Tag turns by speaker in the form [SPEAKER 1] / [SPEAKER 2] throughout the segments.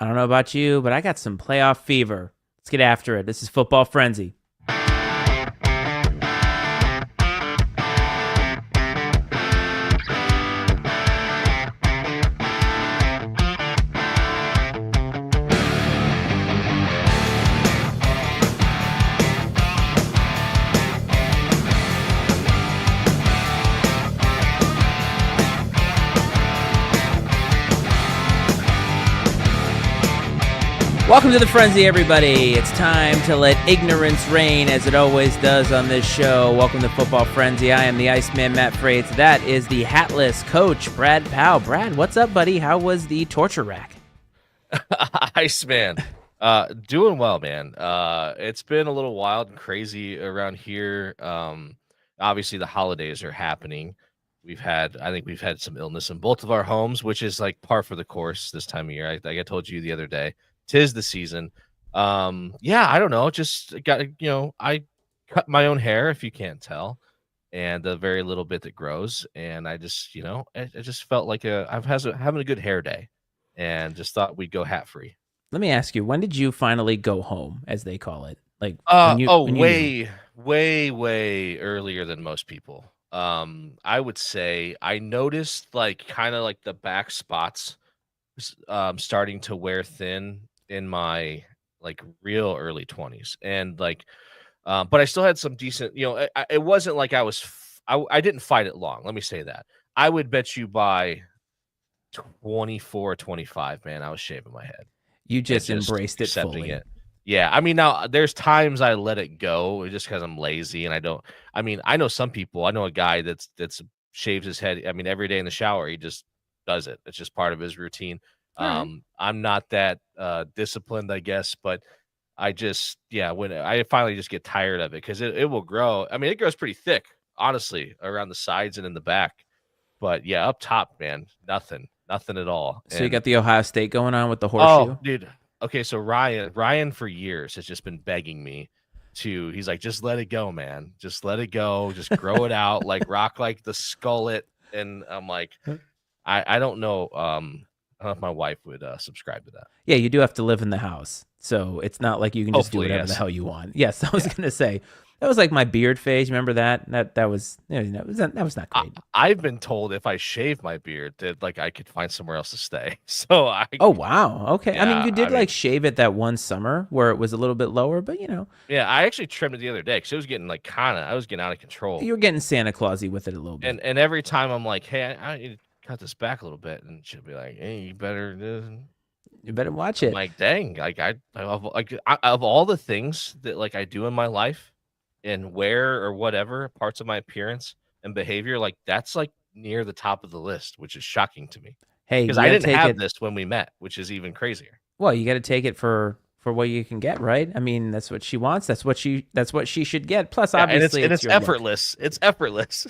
[SPEAKER 1] I don't know about you, but I got some playoff fever. Let's get after it. This is Football Frenzy. Welcome to the Frenzy, everybody. It's time to let ignorance reign, as it always does on this show. Welcome to Football Frenzy. I am the Iceman, Matt Freites. That is the hatless coach, Brad Powell. Brad, what's up, buddy? How was the torture rack?
[SPEAKER 2] Iceman, doing well, man. It's been a little wild and crazy around here. Obviously the holidays are happening. I think we've had some illness in both of our homes, which is like par for the course this time of year. Like I told you the other day, 'tis the season. Yeah, I don't know. Just got, I cut my own hair, if you can't tell, and the very little bit that grows. And I just, I just felt like having a good hair day, and just thought we'd go hat free.
[SPEAKER 1] Let me ask you, when did you finally go home, as they call it? Like when you knew?
[SPEAKER 2] Way earlier than most people. I would say I noticed like kind of like the back spots starting to wear thin in my like real early 20s, and like but I still had some decent, it wasn't like I didn't fight it long. Let me say that. I would bet you by 24, 25, man, I was shaving my head
[SPEAKER 1] You
[SPEAKER 2] and
[SPEAKER 1] just
[SPEAKER 2] just
[SPEAKER 1] embraced it
[SPEAKER 2] accepting
[SPEAKER 1] fully.
[SPEAKER 2] it. Yeah, I mean, now there's times I let it go just because I'm lazy and I don't. I mean, I know some people. I know a guy that's shaves his head. I mean, every day in the shower, he just does it. It's just part of his routine.
[SPEAKER 1] All right.
[SPEAKER 2] I'm not that disciplined, I guess, but I just, yeah, when I finally just get tired of it because it will grow. I mean, it grows pretty thick, honestly, around the sides and in the back. But yeah, up top, man, nothing at all.
[SPEAKER 1] So you
[SPEAKER 2] And
[SPEAKER 1] got the Ohio State going on with the
[SPEAKER 2] oh,
[SPEAKER 1] horseshoe?
[SPEAKER 2] dude. Okay, so Ryan for years has just been begging me to. He's like, just let it go, man. Just let it go. Just grow it out, like rock like the skullet. And I'm like, I don't know. I don't know if my wife would subscribe to that.
[SPEAKER 1] Yeah, you do have to live in the house. So it's not like you can just do
[SPEAKER 2] Hopefully,
[SPEAKER 1] whatever the
[SPEAKER 2] yes.
[SPEAKER 1] hell you want. Yes, I was
[SPEAKER 2] Yeah.
[SPEAKER 1] going to say. That was like my beard phase. Remember that? That was, that was not
[SPEAKER 2] I,
[SPEAKER 1] great.
[SPEAKER 2] I've been told if I shave my beard that like I could find somewhere else to stay. So
[SPEAKER 1] Oh, wow. Okay. I mean,
[SPEAKER 2] yeah,
[SPEAKER 1] you
[SPEAKER 2] I
[SPEAKER 1] did like
[SPEAKER 2] mean,
[SPEAKER 1] shave it that one summer where it was a little bit lower, but
[SPEAKER 2] yeah, I actually trimmed it the other day because it was getting like I was getting out of control.
[SPEAKER 1] you were getting Santa Clausy with it a little bit.
[SPEAKER 2] And every time I'm like, hey, I need to cut this back a little bit, and she'll be like, hey, you better.
[SPEAKER 1] You better watch
[SPEAKER 2] I'm
[SPEAKER 1] it.
[SPEAKER 2] like, dang, of all the things that like I do in my life and wear or whatever parts of my appearance and behavior, like that's like near the top of the list, which is shocking to me
[SPEAKER 1] Hey,
[SPEAKER 2] because
[SPEAKER 1] you
[SPEAKER 2] I
[SPEAKER 1] got to
[SPEAKER 2] didn't
[SPEAKER 1] take
[SPEAKER 2] have
[SPEAKER 1] it.
[SPEAKER 2] this when we met, which is even crazier.
[SPEAKER 1] Well, you got to take it for what you can get, right? I mean, that's what she wants. That's what she should get. Plus,
[SPEAKER 2] Yeah, and
[SPEAKER 1] obviously, it's
[SPEAKER 2] it's
[SPEAKER 1] your look.
[SPEAKER 2] effortless. It's effortless,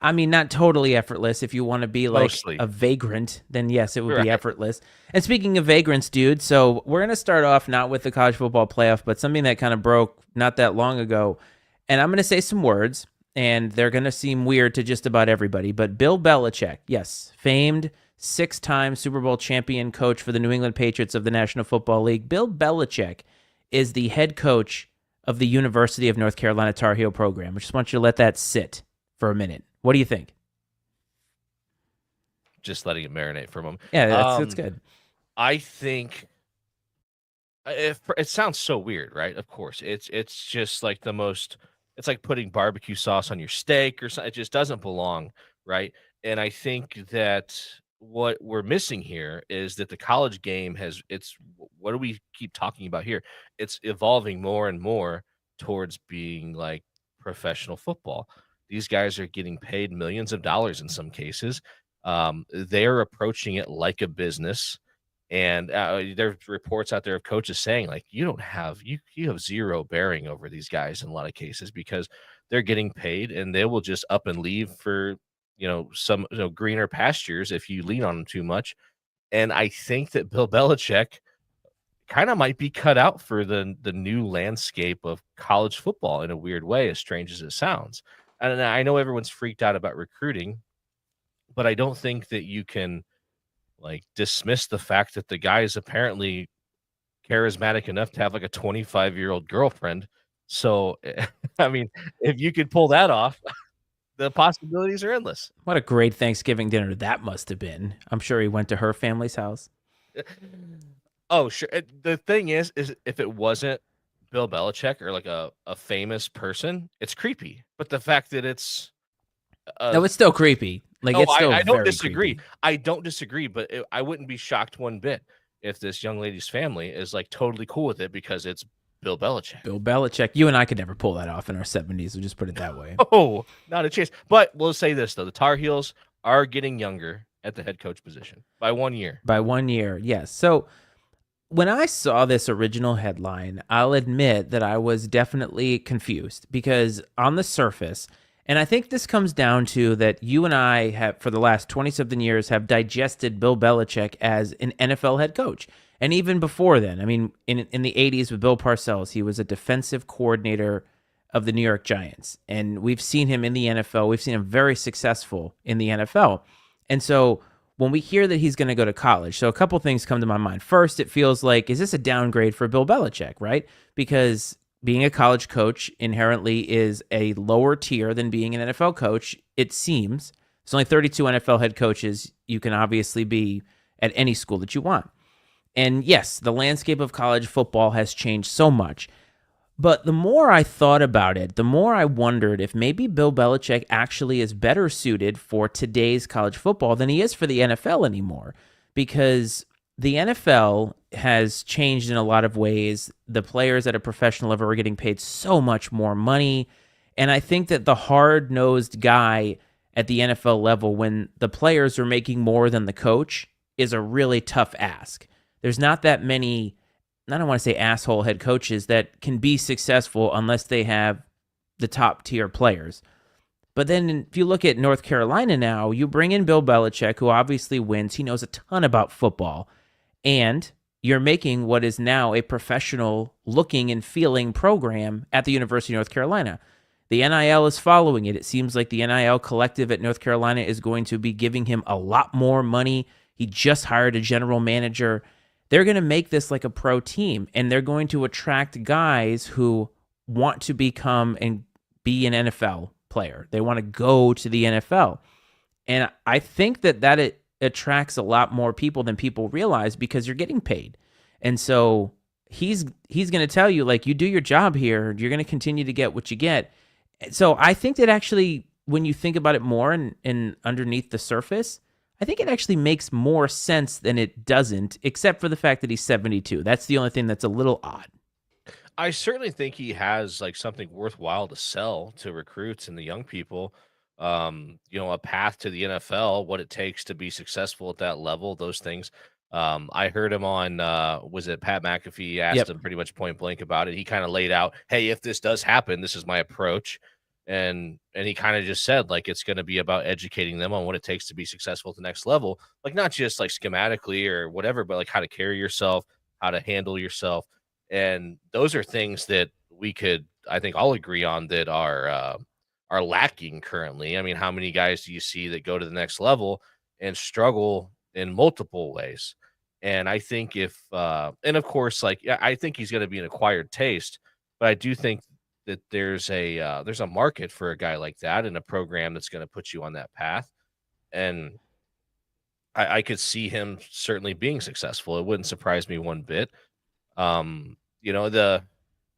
[SPEAKER 1] I mean, not totally effortless. If you want to be like
[SPEAKER 2] mostly.
[SPEAKER 1] a vagrant, then yes, it would be
[SPEAKER 2] Right.
[SPEAKER 1] effortless. And speaking of vagrants, dude, so we're going to start off not with the college football playoff, but something that kind of broke not that long ago. And I'm going to say some words, and they're going to seem weird to just about everybody. But Bill Belichick, yes, famed 6-time Super Bowl champion coach for the New England Patriots of the National Football League, Bill Belichick is the head coach of the University of North Carolina Tar Heel program. I just want you to let that sit for a minute. What do you think?
[SPEAKER 2] Just letting it marinate for a moment.
[SPEAKER 1] Yeah, that's good.
[SPEAKER 2] I think if it sounds so weird, right? Of course, it's just like the most. It's like putting barbecue sauce on your steak or something. It just doesn't belong, right? And I think that what we're missing here is that the college game has. What do we keep talking about here? It's evolving more and more towards being like professional football. These guys are getting paid millions of dollars in some cases. They're approaching it like a business, and there's reports out there of coaches saying like you have zero bearing over these guys in a lot of cases because they're getting paid and they will just up and leave for some greener pastures if you lean on them too much. And I think that Bill Belichick kind of might be cut out for the new landscape of college football in a weird way, as strange as it sounds. And I know everyone's freaked out about recruiting, but I don't think that you can like dismiss the fact that the guy is apparently charismatic enough to have like a 25-year-old girlfriend. So, I mean, if you could pull that off, the possibilities are endless.
[SPEAKER 1] What a great Thanksgiving dinner that must have been. I'm sure he went to her family's house.
[SPEAKER 2] Oh, sure. The thing is if it wasn't Bill Belichick or like a famous person, it's creepy. But the fact that it's
[SPEAKER 1] No,
[SPEAKER 2] a
[SPEAKER 1] it's still creepy. Like,
[SPEAKER 2] oh,
[SPEAKER 1] it's still
[SPEAKER 2] I don't
[SPEAKER 1] very
[SPEAKER 2] disagree.
[SPEAKER 1] creepy.
[SPEAKER 2] I don't disagree, but I wouldn't be shocked one bit if this young lady's family is like totally cool with it because it's Bill Belichick.
[SPEAKER 1] Bill Belichick. You and I could never pull that off in our 70s. We'll just put it that way.
[SPEAKER 2] Oh, not a chance. But we'll say this though: the Tar Heels are getting younger at the head coach position by 1 year.
[SPEAKER 1] By 1 year, yes. So when I saw this original headline, I'll admit that I was definitely confused because on the surface, and I think this comes down to that you and I have, for the last 20 something years, have digested Bill Belichick as an NFL head coach. And even before then, I mean, in the 80s with Bill Parcells, he was a defensive coordinator of the New York Giants. And we've seen him in the NFL. We've seen him very successful in the NFL. And so when we hear that he's going to go to college, so a couple things come to my mind. First, it feels like, is this a downgrade for Bill Belichick, right? Because being a college coach inherently is a lower tier than being an NFL coach, it seems. There's only 32 NFL head coaches. You can obviously be at any school that you want. And yes, the landscape of college football has changed so much. But the more I thought about it, the more I wondered if maybe Bill Belichick actually is better suited for today's college football than he is for the NFL anymore. Because the NFL has changed in a lot of ways. The players at a professional level are getting paid so much more money. And I think that the hard nosed guy at the NFL level, when the players are making more than the coach, is a really tough ask. There's not that many, I don't want to say asshole head coaches that can be successful unless they have the top tier players. But then if you look at North Carolina now, you bring in Bill Belichick, who obviously wins. He knows a ton about football. And you're making what is now a professional looking and feeling program at the University of North Carolina. The NIL is following it. It seems like the NIL collective at North Carolina is going to be giving him a lot more money. He just hired a general manager. They're going to make this like a pro team, and they're going to attract guys who want to become and be an NFL player. They want to go to the NFL. And I think that it attracts a lot more people than people realize because you're getting paid. And so he's going to tell you, like, you do your job here, you're going to continue to get what you get. So I think that actually, when you think about it more and underneath the surface, I think it actually makes more sense than it doesn't, except for the fact that he's 72. That's the only thing that's a little odd.
[SPEAKER 2] I certainly think he has like something worthwhile to sell to recruits and the young people. A path to the NFL, what it takes to be successful at that level, those things. I heard him on was it Pat McAfee asked
[SPEAKER 1] Yep.
[SPEAKER 2] him pretty much point blank about it. He kind of laid out, hey, if this does happen, this is my approach. And he kind of just said like it's going to be about educating them on what it takes to be successful at the next level, like not just like schematically or whatever, but like how to carry yourself, how to handle yourself. And those are things that we could, I think, all agree on that are lacking currently. I mean, how many guys do you see that go to the next level and struggle in multiple ways? And I think and of course, like, yeah, I think he's going to be an acquired taste, but I do think that there's a market for a guy like that in a program that's going to put you on that path. And I could see him certainly being successful. It wouldn't surprise me one bit. The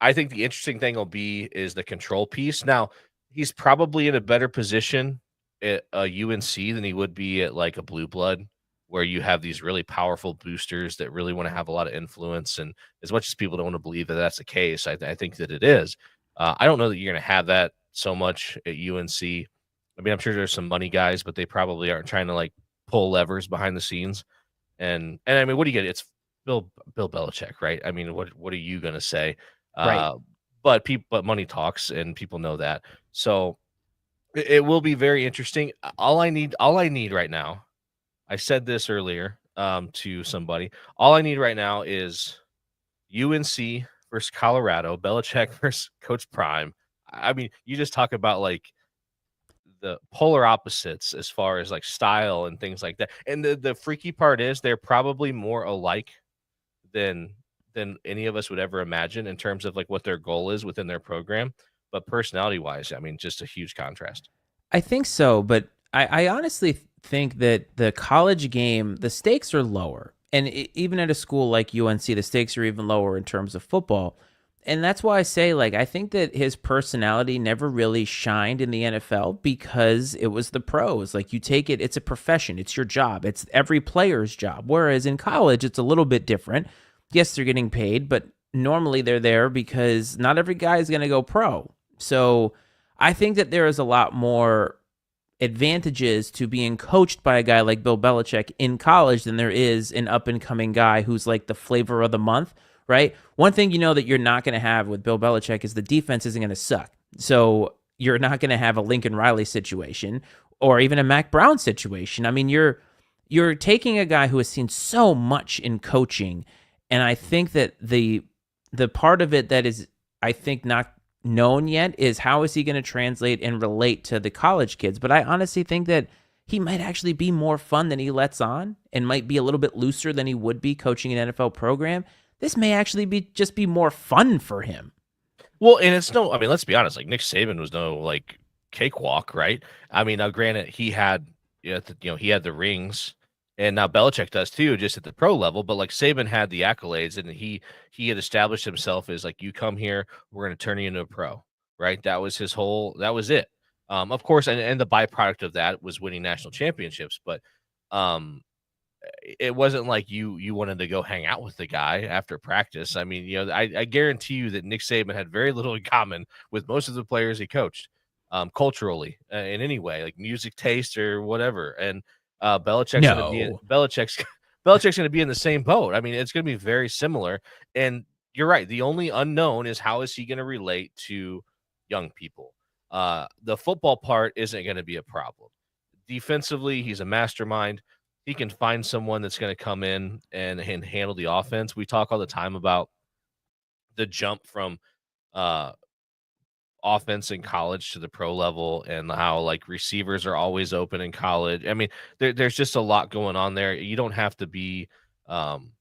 [SPEAKER 2] I think the interesting thing will be is the control piece. Now, he's probably in a better position at a UNC than he would be at like a blue blood, where you have these really powerful boosters that really want to have a lot of influence. And as much as people don't want to believe that that's the case, I think that it is. I don't know that you're going to have that so much at UNC. I mean, I'm sure there's some money guys, but they probably aren't trying to like pull levers behind the scenes. And I mean, what do you get? It's Bill Belichick, right? I mean, what are you gonna say?
[SPEAKER 1] Right.
[SPEAKER 2] But money talks, and people know that. So it will be very interesting. All I need right now. I said this earlier to somebody. All I need right now is UNC versus Colorado, Belichick versus Coach Prime. I mean, you just talk about like the polar opposites as far as like style and things like that. And the freaky part is they're probably more alike than any of us would ever imagine in terms of like what their goal is within their program. But personality wise, I mean, just a huge contrast.
[SPEAKER 1] I think so, but I honestly think that the college game, the stakes are lower. And even at a school like UNC, the stakes are even lower in terms of football. And that's why I say, like, I think that his personality never really shined in the NFL because it was the pros. Like, you take it, it's a profession, it's your job, it's every player's job. Whereas in college, it's a little bit different. Yes, they're getting paid, but normally they're there because not every guy is going to go pro. So I think that there is a lot more advantages to being coached by a guy like Bill Belichick in college than there is an up and coming guy who's like the flavor of the month, right? One thing you know that you're not going to have with Bill Belichick is the defense isn't going to suck. So you're not going to have a Lincoln Riley situation or even a Mac Brown situation. I mean, you're taking a guy who has seen so much in coaching, and I think that the part of it that is, I think, not known yet is how is he going to translate and relate to the college kids. But I honestly think that he might actually be more fun than he lets on and might be a little bit looser than he would be coaching an NFL program. This may actually be just be more fun for him.
[SPEAKER 2] Well, and it's no, I mean, let's be honest, like Nick Saban was no like cakewalk, right? I mean, now granted, he had he had the rings, and now Belichick does too, just at the pro level. But like Saban had the accolades, and he had established himself as like, you come here, we're going to turn you into a pro, right? That was his whole. That was it. Of course, and the byproduct of that was winning national championships. But um, it wasn't like you wanted to go hang out with the guy after practice. I mean, I guarantee you that Nick Saban had very little in common with most of the players he coached, culturally, in any way, like music taste or whatever. And Belichick's going to be
[SPEAKER 1] No.
[SPEAKER 2] Belichick's going to be in the same boat. I mean, it's going to be very similar. And you're right. The only unknown is how is he going to relate to young people. The football part isn't going to be a problem. Defensively, he's a mastermind. He can find someone that's going to come in and handle the offense. We talk all the time about the jump from uh, offense in college to the pro level and how like receivers are always open in college. I mean, there's just a lot going on there. You don't have to be um,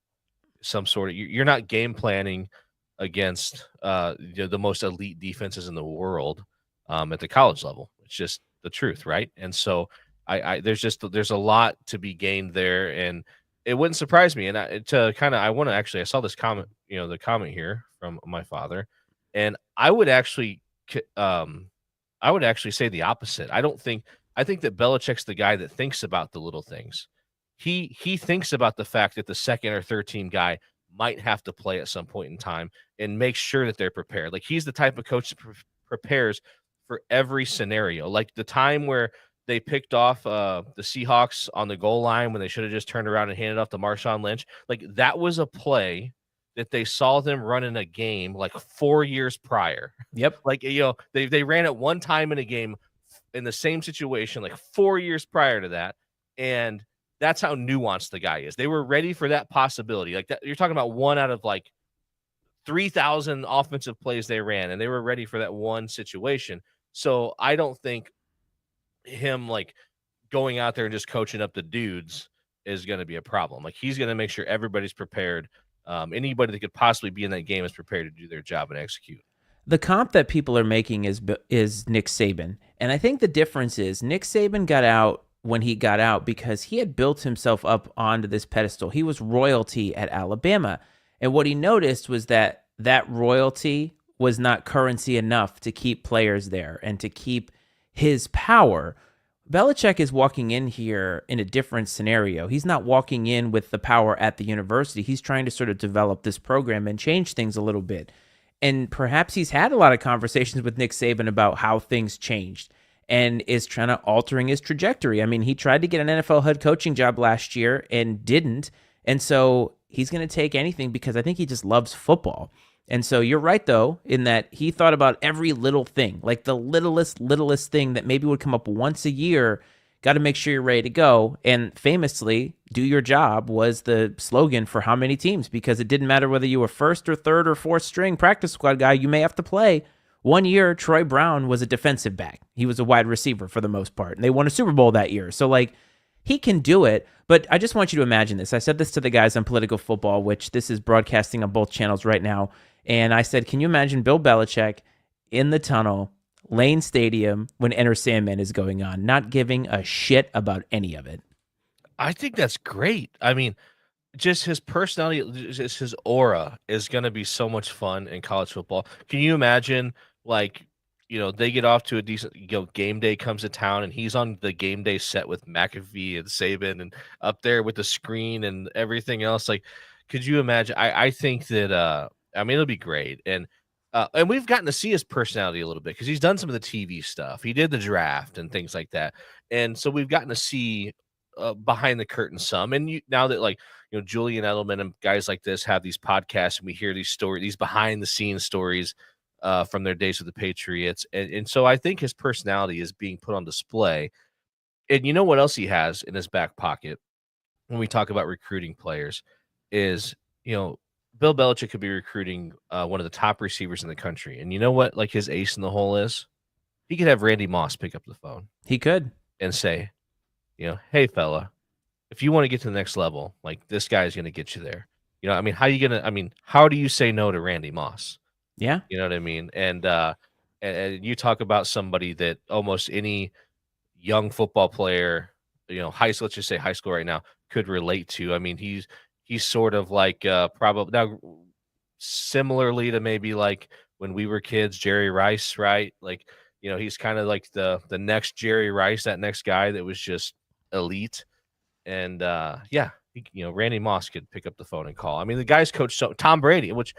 [SPEAKER 2] some sort of you're not game planning against the most elite defenses in the world at the college level. It's just the truth, right? And so there's a lot to be gained there, and it wouldn't surprise me. And to kind of I want to actually I saw this comment, the comment here from my father, and I would actually say the opposite. I think that Belichick's the guy that thinks about the little things. He thinks about the fact that the second or third team guy might have to play at some point in time and make sure that they're prepared. Like he's the type of coach that prepares for every scenario. Like the time where they picked off the Seahawks on the goal line when they should have just turned around and handed off to Marshawn Lynch. Like that was a play that they saw them run in a game like 4 years prior.
[SPEAKER 1] Yep.
[SPEAKER 2] Like they ran it one time in a game in the same situation like 4 years prior to that, and that's how nuanced the guy is. They were ready for that possibility. Like that, you're talking about one out of like 3,000 offensive plays they ran, and they were ready for that one situation. So I don't think him like going out there and just coaching up the dudes is going to be a problem. Like he's going to make sure everybody's prepared. Anybody that could possibly be in that game is prepared to do their job and execute.
[SPEAKER 1] The comp that people are making is Nick Saban. And I think the difference is Nick Saban got out when he got out because he had built himself up onto this pedestal. He was royalty at Alabama. And what he noticed was that that royalty was not currency enough to keep players there and to keep his power. Belichick is walking in here in a different scenario. He's not walking in with the power at the university. He's trying to sort of develop this program and change things a little bit. And perhaps he's had a lot of conversations with Nick Saban about how things changed and is trying to altering his trajectory. I mean, he tried to get an NFL head coaching job last year and didn't. And so he's going to take anything because I think he just loves football. And so you're right, though, in that he thought about every little thing, like the littlest thing that maybe would come up once a year. Got to make sure you're ready to go. And famously, do your job was the slogan for how many teams, because it didn't matter whether you were first or third or fourth string practice squad guy, you may have to play One year, Troy Brown was a defensive back. He was a wide receiver for the most part, and they won a Super Bowl that year. So, like, he can do it, but I just want you to imagine this. I said this to the guys on Political Football, which this is broadcasting on both channels right now, and I said, can you imagine Bill Belichick in the tunnel, Lane Stadium, when Enter Sandman is going on, not giving a shit about any of it?
[SPEAKER 2] I think that's great. I mean, just his personality, just his aura is gonna be so much fun in college football. Can you imagine, like, they get off to a decent, game day comes to town, and he's on the game day set with McAfee and Saban and up there with the screen and everything else. Like, could you imagine? I think that, I mean, it'll be great. And we've gotten to see his personality a little bit because he's done some of the TV stuff. He did the draft and things like that. And so we've gotten to see behind the curtain some. And now that, like, Julian Edelman and guys like this have these podcasts, and we hear these stories, these behind the scenes stories from their days with the Patriots. And so I think his personality is being put on display. And you know what else he has in his back pocket when we talk about recruiting players is, Bill Belichick could be recruiting one of the top receivers in the country. And you know what, like, his ace in the hole is? He could have Randy Moss pick up the phone
[SPEAKER 1] He could.
[SPEAKER 2] and say, hey, fella, if you want to get to the next level, like, this guy's going to get you there. I mean, how do you say no to Randy Moss?
[SPEAKER 1] Yeah.
[SPEAKER 2] You know what I mean? And you talk about somebody that almost any young football player, high school, let's just say high school right now, could relate to. I mean, he's sort of like probably now similarly to maybe like when we were kids, Jerry Rice, right? Like, he's kind of like the next Jerry Rice, that next guy that was just elite. And yeah, Randy Moss could pick up the phone and call. I mean, the guy's coach Tom Brady, which,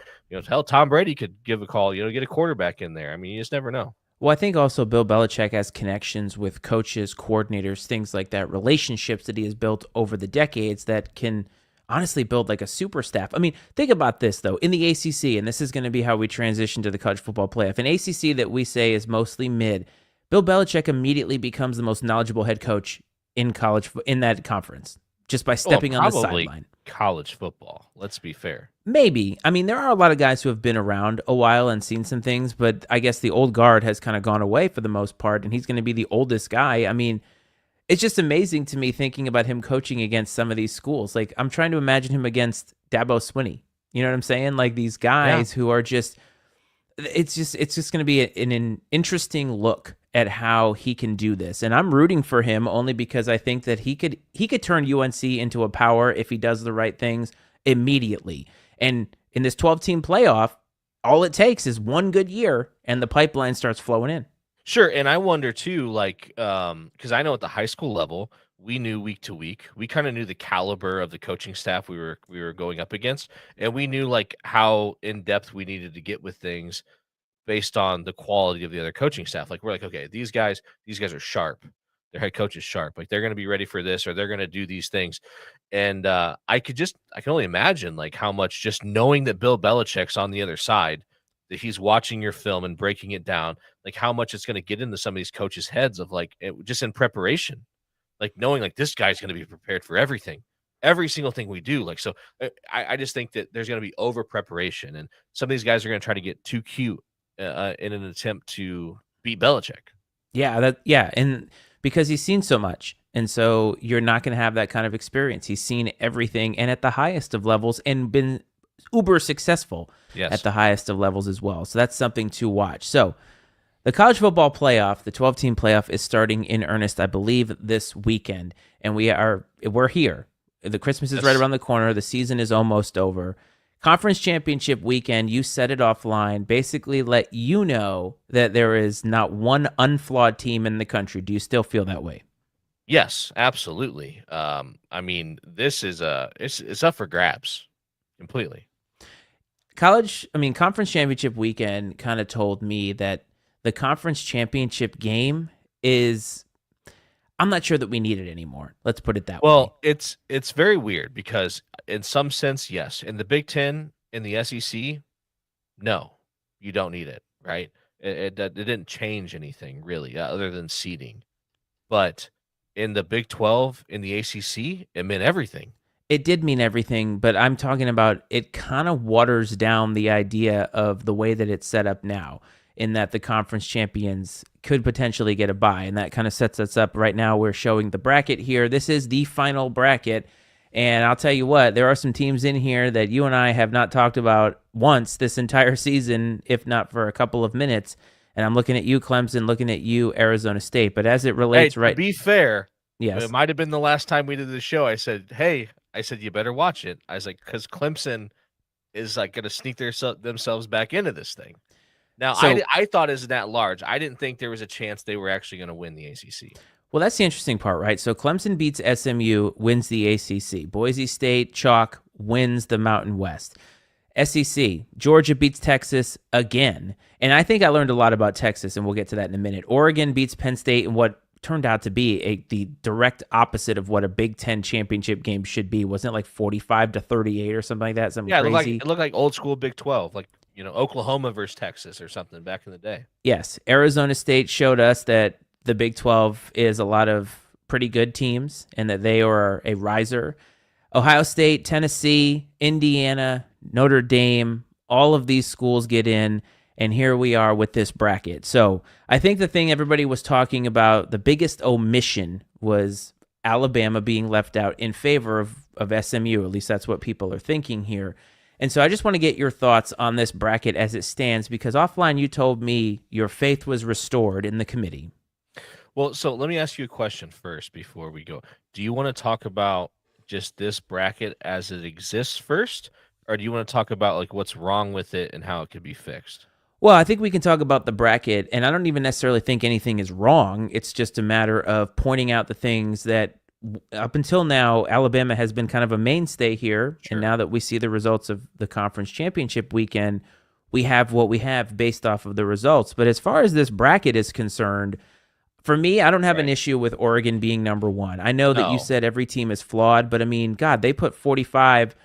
[SPEAKER 2] hell, Tom Brady could give a call, get a quarterback in there. I mean, you just never know.
[SPEAKER 1] Well, I think also Bill Belichick has connections with coaches, coordinators, things like that, relationships that he has built over the decades that can honestly build like a super staff. I mean, think about this, though. In the ACC, and this is going to be how we transition to the college football playoff, an ACC that we say is mostly mid, Bill Belichick immediately becomes the most knowledgeable head coach in college, in that conference, just by stepping on the sideline.
[SPEAKER 2] College football, let's be fair.
[SPEAKER 1] Maybe. I mean, there are a lot of guys who have been around a while and seen some things, but I guess the old guard has kind of gone away for the most part, and he's going to be the oldest guy. I mean, it's just amazing to me thinking about him coaching against some of these schools. Like, I'm trying to imagine him against Dabo Swinney. You know what I'm saying? Like, these guys who are just, it's just going to be an interesting look at how he can do this. And I'm rooting for him only because I think that he could turn UNC into a power if he does the right things immediately. And in this 12-team playoff, all it takes is one good year and the pipeline starts flowing in.
[SPEAKER 2] Sure. And I wonder too, like, because I know at the high school level, we knew week to week, we kind of knew the caliber of the coaching staff we were going up against, and we knew like how in depth we needed to get with things based on the quality of the other coaching staff. Like, we're like, okay, these guys are sharp. Their head coach is sharp. Like, they're going to be ready for this, or they're going to do these things. And I can only imagine like how much, just knowing that Bill Belichick's on the other side, that he's watching your film and breaking it down, like how much it's going to get into some of these coaches' heads of like, just in preparation, like knowing like this guy's going to be prepared for everything, every single thing we do. Like, so I just think that there's going to be over preparation, and some of these guys are going to try to get too cute in an attempt to beat Belichick.
[SPEAKER 1] Yeah, and because he's seen so much, and so you're not going to have that kind of experience. He's seen everything, and at the highest of levels, and been uber successful at the highest of levels as well. So that's something to watch. So the college football playoff, the 12-team playoff, is starting in earnest, I believe, this weekend, and we're here. The Christmas is right around the corner. The season is almost over. Conference championship weekend, you said it offline, basically let you know that there is not one unflawed team in the country. Do you still feel that way?
[SPEAKER 2] Yes, absolutely. I mean, this is it's up for grabs completely.
[SPEAKER 1] Conference championship weekend kind of told me that the conference championship game is, I'm not sure that we need it anymore. Let's put it that way.
[SPEAKER 2] Well, it's very weird because in some sense, yes. In the Big Ten, in the SEC, no, you don't need it, right? It didn't change anything really other than seeding. But in the Big 12, in the ACC, it meant everything.
[SPEAKER 1] It did mean everything, but I'm talking about it kind of waters down the idea of the way that it's set up now. in that the conference champions could potentially get a bye. And that kind of sets us up right now. We're showing the bracket here. This is the final bracket. And I'll tell you what, there are some teams in here that you and I have not talked about once this entire season, if not for a couple of minutes. And I'm looking at you, Clemson, looking at you, Arizona State. But as it relates,
[SPEAKER 2] to be fair,
[SPEAKER 1] yes,
[SPEAKER 2] it might have been the last time we did the show. I said, you better watch it. I was like, because Clemson is like going to sneak themselves back into this thing. Now,
[SPEAKER 1] So-
[SPEAKER 2] I thought it was that large. I didn't think there was a chance they were actually going to win the ACC.
[SPEAKER 1] Well, that's the interesting part, right? So Clemson beats SMU, wins the ACC. Boise State, chalk, wins the Mountain West. SEC, Georgia beats Texas again. And I think I learned a lot about Texas, and we'll get to that in a minute. Oregon beats Penn State in what turned out to be the direct opposite of what a Big Ten championship game should be. Wasn't it like 45-38 or something like that? Something crazy?
[SPEAKER 2] It looked like old school Big 12, like, Oklahoma versus Texas or something back in the day.
[SPEAKER 1] Yes. Arizona State showed us that the Big 12 is a lot of pretty good teams and that they are a riser. Ohio State, Tennessee, Indiana, Notre Dame, all of these schools get in, and here we are with this bracket. So I think the thing everybody was talking about, the biggest omission was Alabama being left out in favor of SMU. At least that's what people are thinking here. And so I just want to get your thoughts on this bracket as it stands, because offline you told me your faith was restored in the committee.
[SPEAKER 2] Well, so let me ask you a question first before we go. Do you want to talk about just this bracket as it exists first, or do you want to talk about like what's wrong with it and how it could be fixed?
[SPEAKER 1] Well, I think we can talk about the bracket, and I don't even necessarily think anything is wrong. It's just a matter of pointing out the things that up until now, Alabama has been kind of a mainstay here.
[SPEAKER 2] Sure.
[SPEAKER 1] And now that we see the results of the conference championship weekend, we have what we have based off of the results. But as far as this bracket is concerned, for me, I don't have an issue with Oregon being number one. I know that you said every team is flawed, but I mean, God, they put 45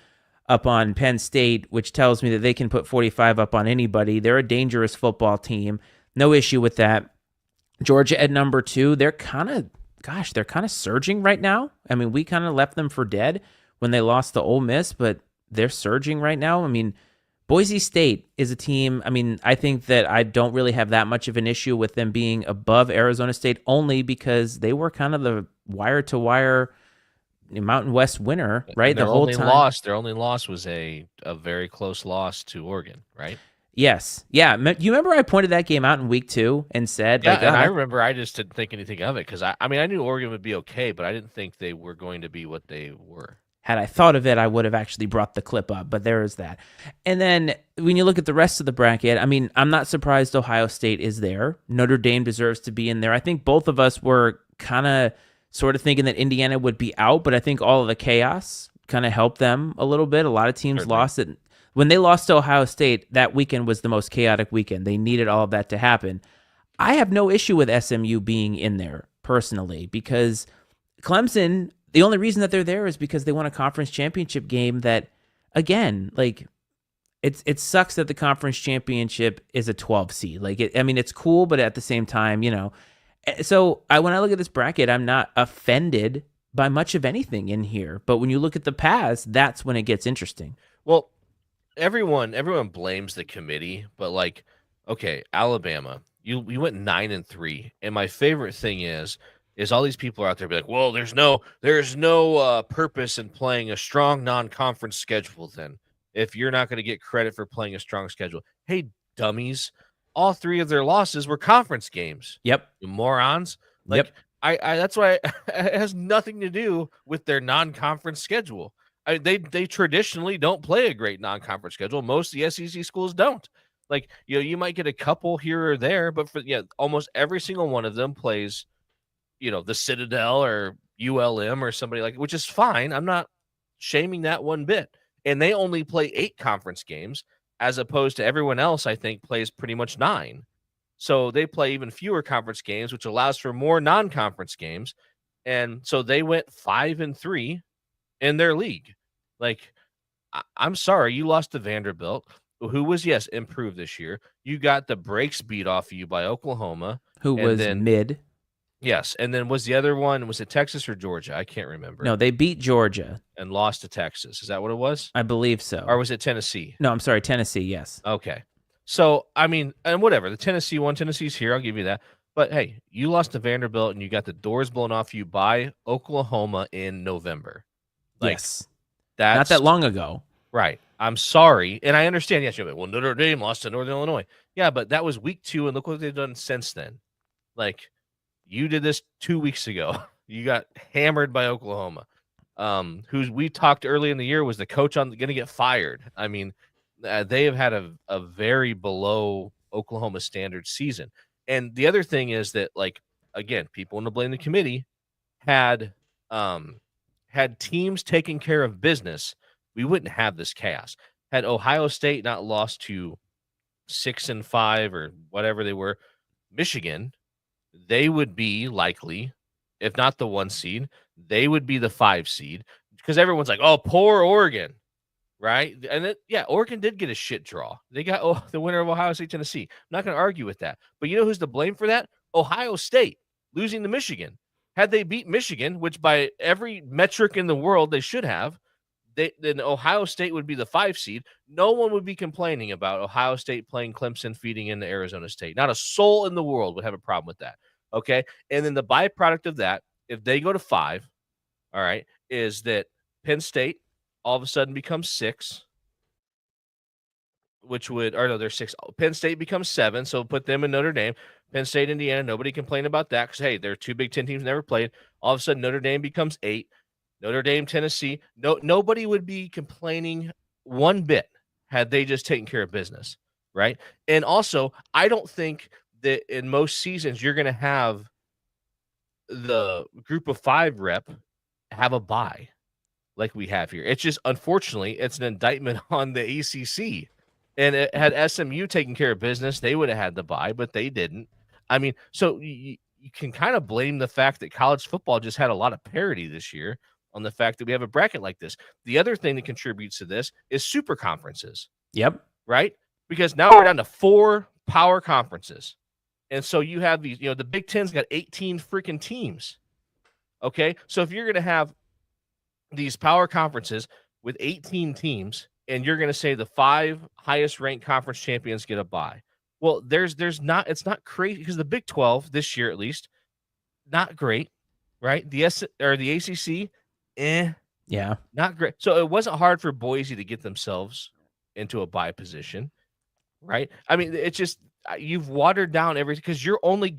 [SPEAKER 1] up on Penn State, which tells me that they can put 45 up on anybody. They're a dangerous football team. No issue with that. Georgia at number two, they're kind of surging right now. I mean, we kind of left them for dead when they lost to Ole Miss, but they're surging right now. I mean, Boise State is a team. I mean, I think that I don't really have that much of an issue with them being above Arizona State, only because they were kind of the wire-to-wire Mountain West winner, right?
[SPEAKER 2] The whole time. Their only loss was a very close loss to Oregon, right?
[SPEAKER 1] Yes. Yeah. You remember I pointed that game out in week 2 and said,
[SPEAKER 2] and I remember I just didn't think anything of it because I knew Oregon would be okay, but I didn't think they were going to be what they were.
[SPEAKER 1] Had I thought of it, I would have actually brought the clip up, but there is that. And then when you look at the rest of the bracket, I mean, I'm not surprised Ohio State is there. Notre Dame deserves to be in there. I think both of us were kind of sort of thinking that Indiana would be out, but I think all of the chaos kind of helped them a little bit. A lot of teams lost it. When they lost to Ohio State, that weekend was the most chaotic weekend. They needed all of that to happen. I have no issue with SMU being in there personally because Clemson, the only reason that they're there is because they won a conference championship game that, again, like it sucks that the conference championship is a 12 seed. Like, it's cool, but at the same time, So when I look at this bracket, I'm not offended by much of anything in here. But when you look at the past, that's when it gets interesting.
[SPEAKER 2] Well, everyone blames the committee, but like, okay, Alabama, you went 9-3, and my favorite thing is all these people are out there be like, well, there's no purpose in playing a strong non-conference schedule. Then if you're not going to get credit for playing a strong schedule, hey, dummies. All 3 of their losses were conference games.
[SPEAKER 1] Yep.
[SPEAKER 2] You morons. Like, yep. I that's why it has nothing to do with their non-conference schedule. They traditionally don't play a great non-conference schedule. Most of the SEC schools don't. Like, you might get a couple here or there, but almost every single one of them plays, the Citadel or ULM or somebody like, which is fine. I'm not shaming that one bit. And they only play 8 conference games, as opposed to everyone else, I think, plays pretty much 9. So they play even fewer conference games, which allows for more non-conference games. And so they went 5-3 in their league. Like, I'm sorry, you lost to Vanderbilt, who was, yes, improved this year. You got the brakes beat off of you by Oklahoma.
[SPEAKER 1] Who was mid.
[SPEAKER 2] Yes, and then was the other one, was it Texas or Georgia? I can't remember.
[SPEAKER 1] No, they beat Georgia.
[SPEAKER 2] And lost to Texas. Is that what it was?
[SPEAKER 1] I believe so.
[SPEAKER 2] Or was it Tennessee?
[SPEAKER 1] No, I'm sorry, Tennessee, yes.
[SPEAKER 2] Okay. So, I mean, and whatever, the Tennessee one, Tennessee's here, I'll give you that. But hey, you lost to Vanderbilt and you got the doors blown off you by Oklahoma in November. Like,
[SPEAKER 1] Yes. Not
[SPEAKER 2] that's
[SPEAKER 1] that long ago.
[SPEAKER 2] right. I'm sorry. And I understand. Yes, you're like, well, Notre Dame lost to Northern Illinois. Yeah, but that was week 2, and look what they've done since then. Like, you did this 2 weeks ago. You got hammered by Oklahoma, who we talked early in the year was the coach on going to get fired. I mean, they have had a very below Oklahoma standard season. And the other thing is that, like, again, people want to blame the committee had had teams taking care of business, we wouldn't have this chaos. Had Ohio State not lost to 6-5 or whatever they were, Michigan, they would be likely, if not the 1 seed, they would be the 5 seed because everyone's like, "Oh, poor Oregon." Right? And then, yeah, Oregon did get a shit draw. They got the winner of Ohio State, Tennessee. I'm not going to argue with that. But you know who's to blame for that? Ohio State losing to Michigan. Had they beat Michigan, which by every metric in the world they should have, then Ohio State would be the 5 seed. No one would be complaining about Ohio State playing Clemson, feeding into Arizona State. Not a soul in the world would have a problem with that. Okay. And then the byproduct of that, if they go to 5, all right, is that Penn State all of a sudden becomes 6, which would, or no, they're 6. Penn State becomes 7, so put them in Notre Dame. Penn State, Indiana, nobody complained about that because, hey, they're 2 Big Ten teams never played. All of a sudden, Notre Dame becomes 8. Notre Dame, Tennessee. Nobody would be complaining one bit had they just taken care of business, right? And also, I don't think that in most seasons you're going to have the group of 5 rep have a bye like we have here. It's just, unfortunately, it's an indictment on the ACC. And it had SMU taken care of business, they would have had the bye, but they didn't. I mean, so you can kind of blame the fact that college football just had a lot of parity this year on the fact that we have a bracket like this. The other thing that contributes to this is super conferences.
[SPEAKER 1] Yep.
[SPEAKER 2] Right? Because now we're down to 4 power conferences. And so you have these, the Big Ten's got 18 freaking teams. Okay. So if you're going to have these power conferences with 18 teams, and you're going to say the 5 highest ranked conference champions get a bye. Well, it's not crazy because the Big 12 this year, at least, not great, right? The ACC,
[SPEAKER 1] yeah,
[SPEAKER 2] not great. So it wasn't hard for Boise to get themselves into a bye position, right? I mean, it's just you've watered down everything because you're only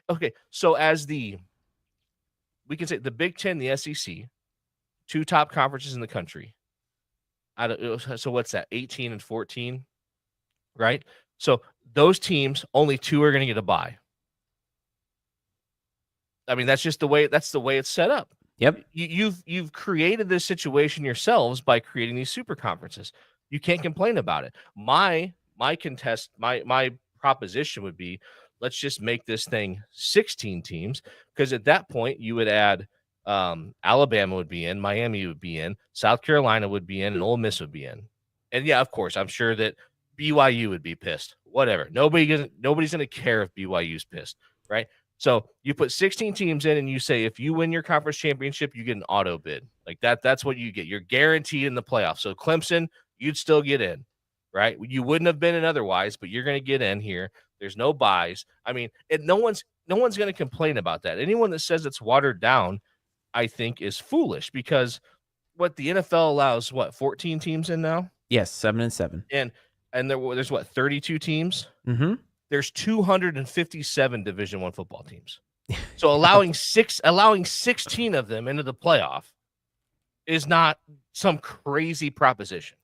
[SPEAKER 2] okay. So we can say the Big 10, the SEC, 2 top conferences in the country. So what's that? 18 and 14, right? So those teams, only 2 are going to get a bye. I mean, that's the way it's set up.
[SPEAKER 1] Yep.
[SPEAKER 2] You've created this situation yourselves by creating these super conferences. You can't complain about it. My proposition would be, let's just make this thing 16 teams, because at that point you would add Alabama would be in, Miami would be in, South Carolina would be in, and Ole Miss would be in. And yeah, of course, I'm sure that BYU would be pissed. Whatever. Nobody's going to care if BYU's pissed, right? So you put 16 teams in and you say, if you win your conference championship, you get an auto bid. Like that's what you get. You're guaranteed in the playoffs. So Clemson, you'd still get in, right? You wouldn't have been in otherwise, but you're going to get in here. There's no buys. I mean, no one's going to complain about that. Anyone that says it's watered down, I think, is foolish, because what the NFL allows, 14 teams in now?
[SPEAKER 1] Yes, 7 and 7.
[SPEAKER 2] And there's 32 teams?
[SPEAKER 1] Mm-hmm.
[SPEAKER 2] There's 257 Division I football teams. So allowing 16 of them into the playoff is not some crazy proposition.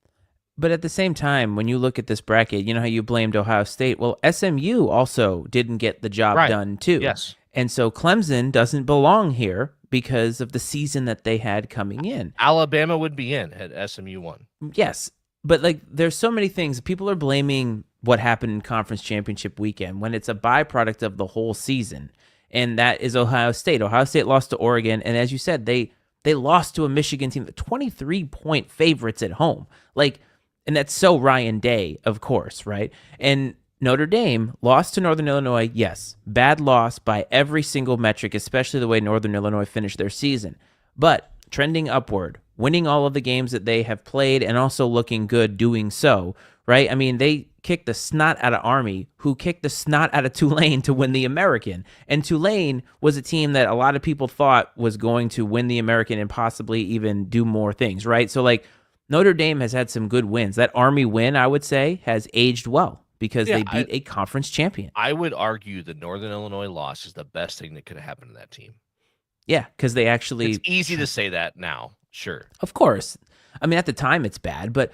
[SPEAKER 1] But at the same time, when you look at this bracket, you know how you blamed Ohio State? Well, SMU also didn't get the job done too.
[SPEAKER 2] Yes.
[SPEAKER 1] And so Clemson doesn't belong here because of the season that they had coming in.
[SPEAKER 2] Alabama would be in had SMU won.
[SPEAKER 1] Yes. But there's so many things. People are blaming what happened in conference championship weekend when it's a byproduct of the whole season. And that is Ohio State. Ohio State lost to Oregon. And as you said, they lost to a Michigan team, the 23-point favorites at home. And that's so Ryan Day, of course, right? And Notre Dame lost to Northern Illinois. Yes, bad loss by every single metric, especially the way Northern Illinois finished their season. But trending upward, winning all of the games that they have played, and also looking good doing so, right? I mean, they kicked the snot out of Army, who kicked the snot out of Tulane to win the American. And Tulane was a team that a lot of people thought was going to win the American and possibly even do more things, right? So, like, Notre Dame has had some good wins. That Army win, I would say, has aged well because
[SPEAKER 2] Yeah,
[SPEAKER 1] they beat a conference champion.
[SPEAKER 2] I would argue the Northern Illinois loss is the best thing that could have happened to that team.
[SPEAKER 1] Yeah, because they
[SPEAKER 2] It's
[SPEAKER 1] actually,
[SPEAKER 2] easy to say that now, sure.
[SPEAKER 1] of course. I mean, at the time it's bad, but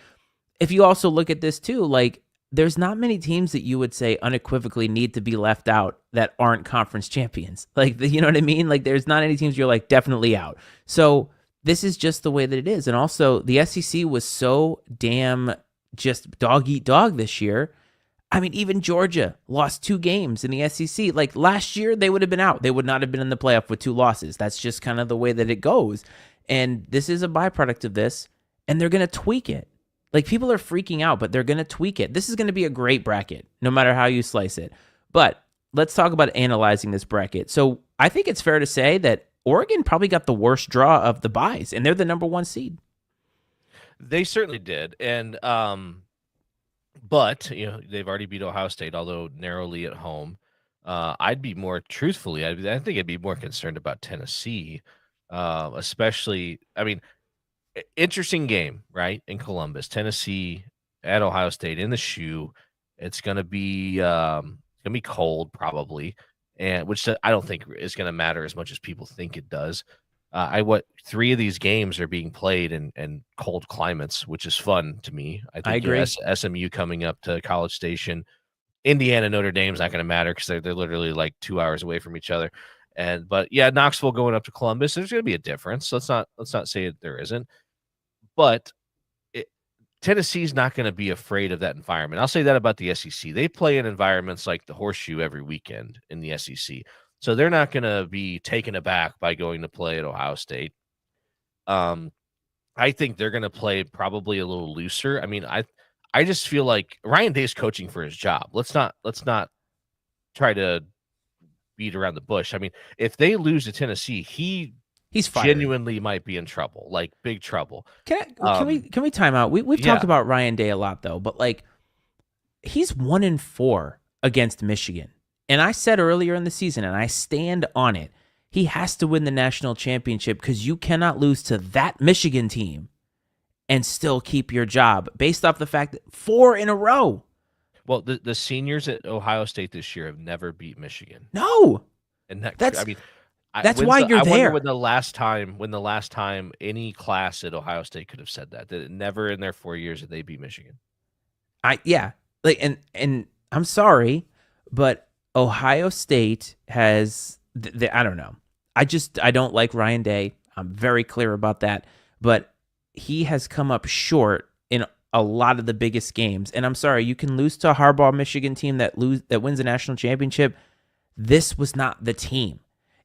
[SPEAKER 1] if you also look at this too, like, there's not many teams that you would say unequivocally need to be left out that aren't conference champions. Like, you know what I mean? Like, there's not any teams you're like definitely out. So this is just the way that it is. And also, the SEC was so damn just dog eat dog this year. I mean, even Georgia lost 2 games in the SEC. Like, last year, they would have been out. They would not have been in the playoff with 2 losses. That's just kind of the way that it goes. And this is a byproduct of this, and they're going to tweak it. Like, people are freaking out, but they're going to tweak it. This is going to be a great bracket, no matter how you slice it. But let's talk about analyzing this bracket. So I think it's fair to say that Oregon probably got the worst draw of the byes, and they're the number 1 seed.
[SPEAKER 2] They certainly did. And but they've already beat Ohio State, although narrowly at home. I'd be more truthfully, I think I'd be more concerned about Tennessee, especially. I mean, interesting game, right? In Columbus, Tennessee at Ohio State in the shoe. It's gonna be cold probably, and which I don't think is gonna matter as much as people think it does. 3 of these games are being played in cold climates, which is fun to me. I think
[SPEAKER 1] I agree.
[SPEAKER 2] SMU coming up to College Station, Indiana, Notre Dame's not going to matter because they're literally like 2 hours away from each other. But yeah, Knoxville going up to Columbus, there's going to be a difference. Let's not say there isn't. But Tennessee's not going to be afraid of that environment. I'll say that about the SEC. They play in environments like the Horseshoe every weekend in the SEC. So they're not going to be taken aback by going to play at Ohio State. I think they're going to play probably a little looser. I mean, I just feel like Ryan Day's coaching for his job. Let's not try to beat around the bush. I mean, if they lose to Tennessee, he's
[SPEAKER 1] fired.
[SPEAKER 2] Genuinely might be in trouble, like big trouble.
[SPEAKER 1] Can we time out? We've talked about Ryan Day a lot though, but like, he's 1-4 against Michigan. And I said earlier in the season, and I stand on it, he has to win the national championship because you cannot lose to that Michigan team and still keep your job based off the fact that 4 in a row.
[SPEAKER 2] Well, the seniors at Ohio State this year have never beat Michigan.
[SPEAKER 1] No.
[SPEAKER 2] And
[SPEAKER 1] that's
[SPEAKER 2] I
[SPEAKER 1] why you're there.
[SPEAKER 2] When the last time any class at Ohio State could have said that never in their 4 years did they beat Michigan.
[SPEAKER 1] And I'm sorry, but Ohio State has I don't know. I don't like Ryan Day. I'm very clear about that, but he has come up short in a lot of the biggest games. And I'm sorry, you can lose to a Harbaugh Michigan team that wins a national championship. This was not the team.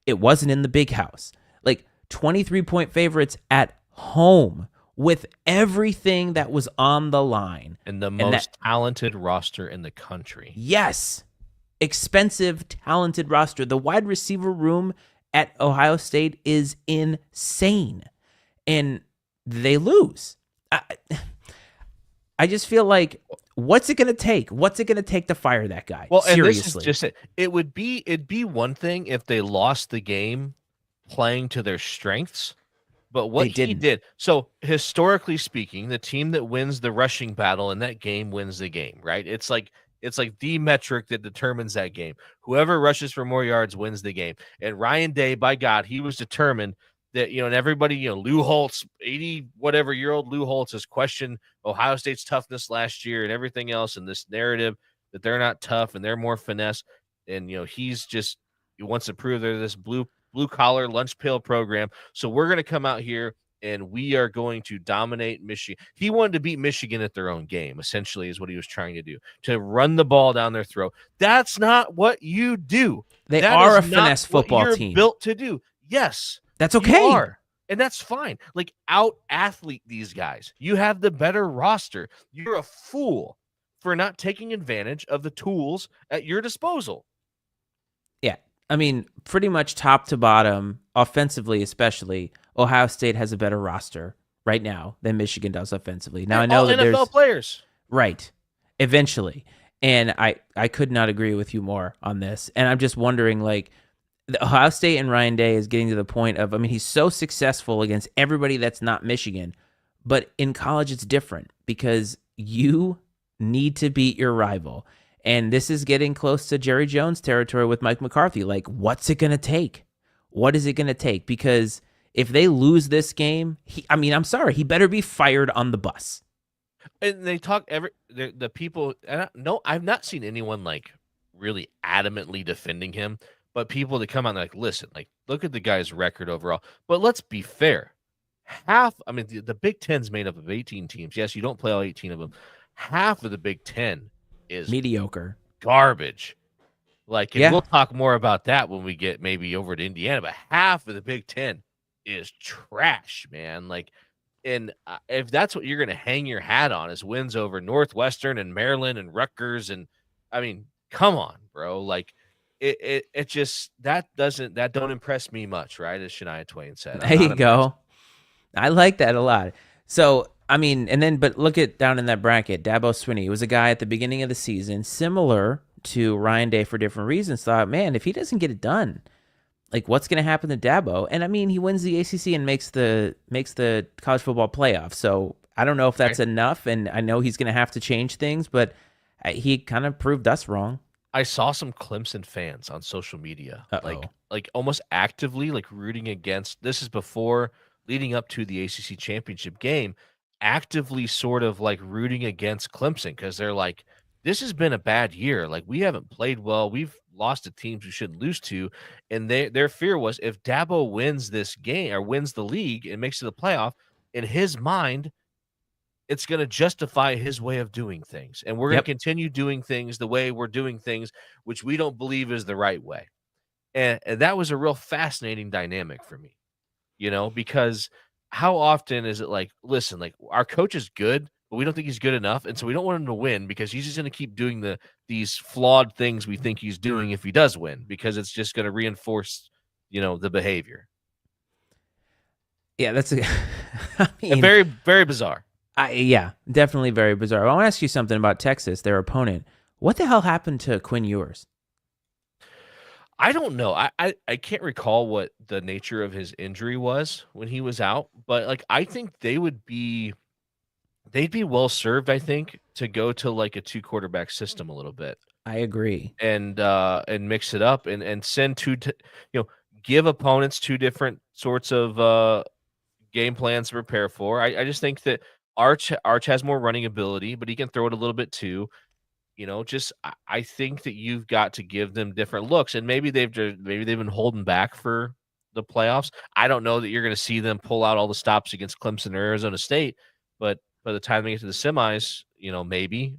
[SPEAKER 1] It wasn't in the big house. Like, 23-point favorites at home with everything that was on the line.
[SPEAKER 2] And the most talented roster in the country.
[SPEAKER 1] Yes. Expensive, talented roster. The wide receiver room at Ohio State is insane. And they lose. I just feel like, what's it going to take? What's it going to take to fire that guy?
[SPEAKER 2] Well,
[SPEAKER 1] seriously.
[SPEAKER 2] And this is just it. It'd be one thing if they lost the game playing to their strengths, but what he did. So historically speaking, the team that wins the rushing battle in that game wins the game, right? It's like the metric that determines that game. Whoever rushes for more yards wins the game. And Ryan Day, by God, he was determined that, and everybody, Lou Holtz, 80-whatever-year-old Lou Holtz has questioned Ohio State's toughness last year and everything else, and this narrative that they're not tough and they're more finesse. And, he wants to prove they're this blue-collar lunch pail program. So we're going to come out here and we are going to dominate Michigan. He wanted to beat Michigan at their own game, essentially, is what he was trying to do, to run the ball down their throat. That's not what you do.
[SPEAKER 1] They are a finesse football team.
[SPEAKER 2] You're built to do. Yes.
[SPEAKER 1] That's okay.
[SPEAKER 2] You are. And that's fine. Like, out-athlete these guys. You have the better roster. You're a fool for not taking advantage of the tools at your disposal.
[SPEAKER 1] Yeah. I mean, pretty much top to bottom, offensively especially, Ohio State has a better roster right now than Michigan does offensively. Now, I know that
[SPEAKER 2] NFL players.
[SPEAKER 1] Right. eventually. And I could not agree with you more on this. And I'm just wondering, like, the Ohio State and Ryan Day is getting to the point of, I mean, he's so successful against everybody that's not Michigan, but in college it's different because you need to beat your rival. And this is getting close to Jerry Jones territory with Mike McCarthy. Like, what's it going to take? What is it going to take? Because if they lose this game, I mean, I'm sorry, he better be fired on the bus.
[SPEAKER 2] And they talk the people. And no, I've not seen anyone like really adamantly defending him, but people that come out and like, listen, like, look at the guy's record overall. But let's be fair. I mean, the Big Ten's made up of 18 teams. Yes, you don't play all 18 of them. Half of the Big Ten is
[SPEAKER 1] Mediocre.
[SPEAKER 2] garbage. Like, and
[SPEAKER 1] Yeah.
[SPEAKER 2] we'll talk more about that when we get maybe over to Indiana, but half of the Big Ten is trash, man. Like, and if that's what you're going to hang your hat on is wins over Northwestern and Maryland and Rutgers, and I mean, come on, bro. Like, it just that don't impress me much, right? As Shania Twain said, I'm
[SPEAKER 1] There
[SPEAKER 2] not
[SPEAKER 1] you
[SPEAKER 2] impressed.
[SPEAKER 1] go. I like that a lot. So, I mean, and then, but look at down in that bracket, Dabo Swinney. He was a guy at the beginning of the season, similar to Ryan Day for different reasons. Thought, man, if he doesn't get it done, like what's going to happen to Dabo? And I mean, he wins the ACC and makes the college football playoff. So I don't know if
[SPEAKER 2] Okay.
[SPEAKER 1] that's enough, and I know he's going to have to change things, but he kind of proved us wrong.
[SPEAKER 2] I saw some Clemson fans on social media,
[SPEAKER 1] Uh oh.
[SPEAKER 2] like almost actively like rooting against. This is before leading up to the ACC championship game, actively sort of like rooting against Clemson because they're like, this has been a bad year. Like we haven't played well. We've lost to teams we shouldn't lose to, and their fear was if Dabo wins this game or wins the league and makes it to the playoff, in his mind it's going to justify his way of doing things. And we're going to
[SPEAKER 1] Yep.
[SPEAKER 2] continue doing things the way we're doing things, which we don't believe is the right way. And that was a real fascinating dynamic for me, because how often is it like, listen, like our coach is good, but we don't think he's good enough. And so we don't want him to win because he's just going to keep doing these flawed things we think he's doing if he does win, because it's just going to reinforce, the behavior.
[SPEAKER 1] Yeah, that's a. I
[SPEAKER 2] And
[SPEAKER 1] mean,
[SPEAKER 2] very, very bizarre.
[SPEAKER 1] Yeah, definitely very bizarre. I want to ask you something about Texas, their opponent. What the hell happened to Quinn Ewers?
[SPEAKER 2] I don't know. I can't recall what the nature of his injury was when he was out, but like I think they'd be well served, I think, to go to like a two quarterback system a little bit
[SPEAKER 1] I agree.
[SPEAKER 2] and mix it up and send give opponents two different sorts of game plans to prepare for. I just think that Arch has more running ability, but he can throw it a little bit too. Just I think that you've got to give them different looks, and maybe they've been holding back for the playoffs. I don't know that you're going to see them pull out all the stops against Clemson or Arizona State, but by the time they get to the semis, maybe.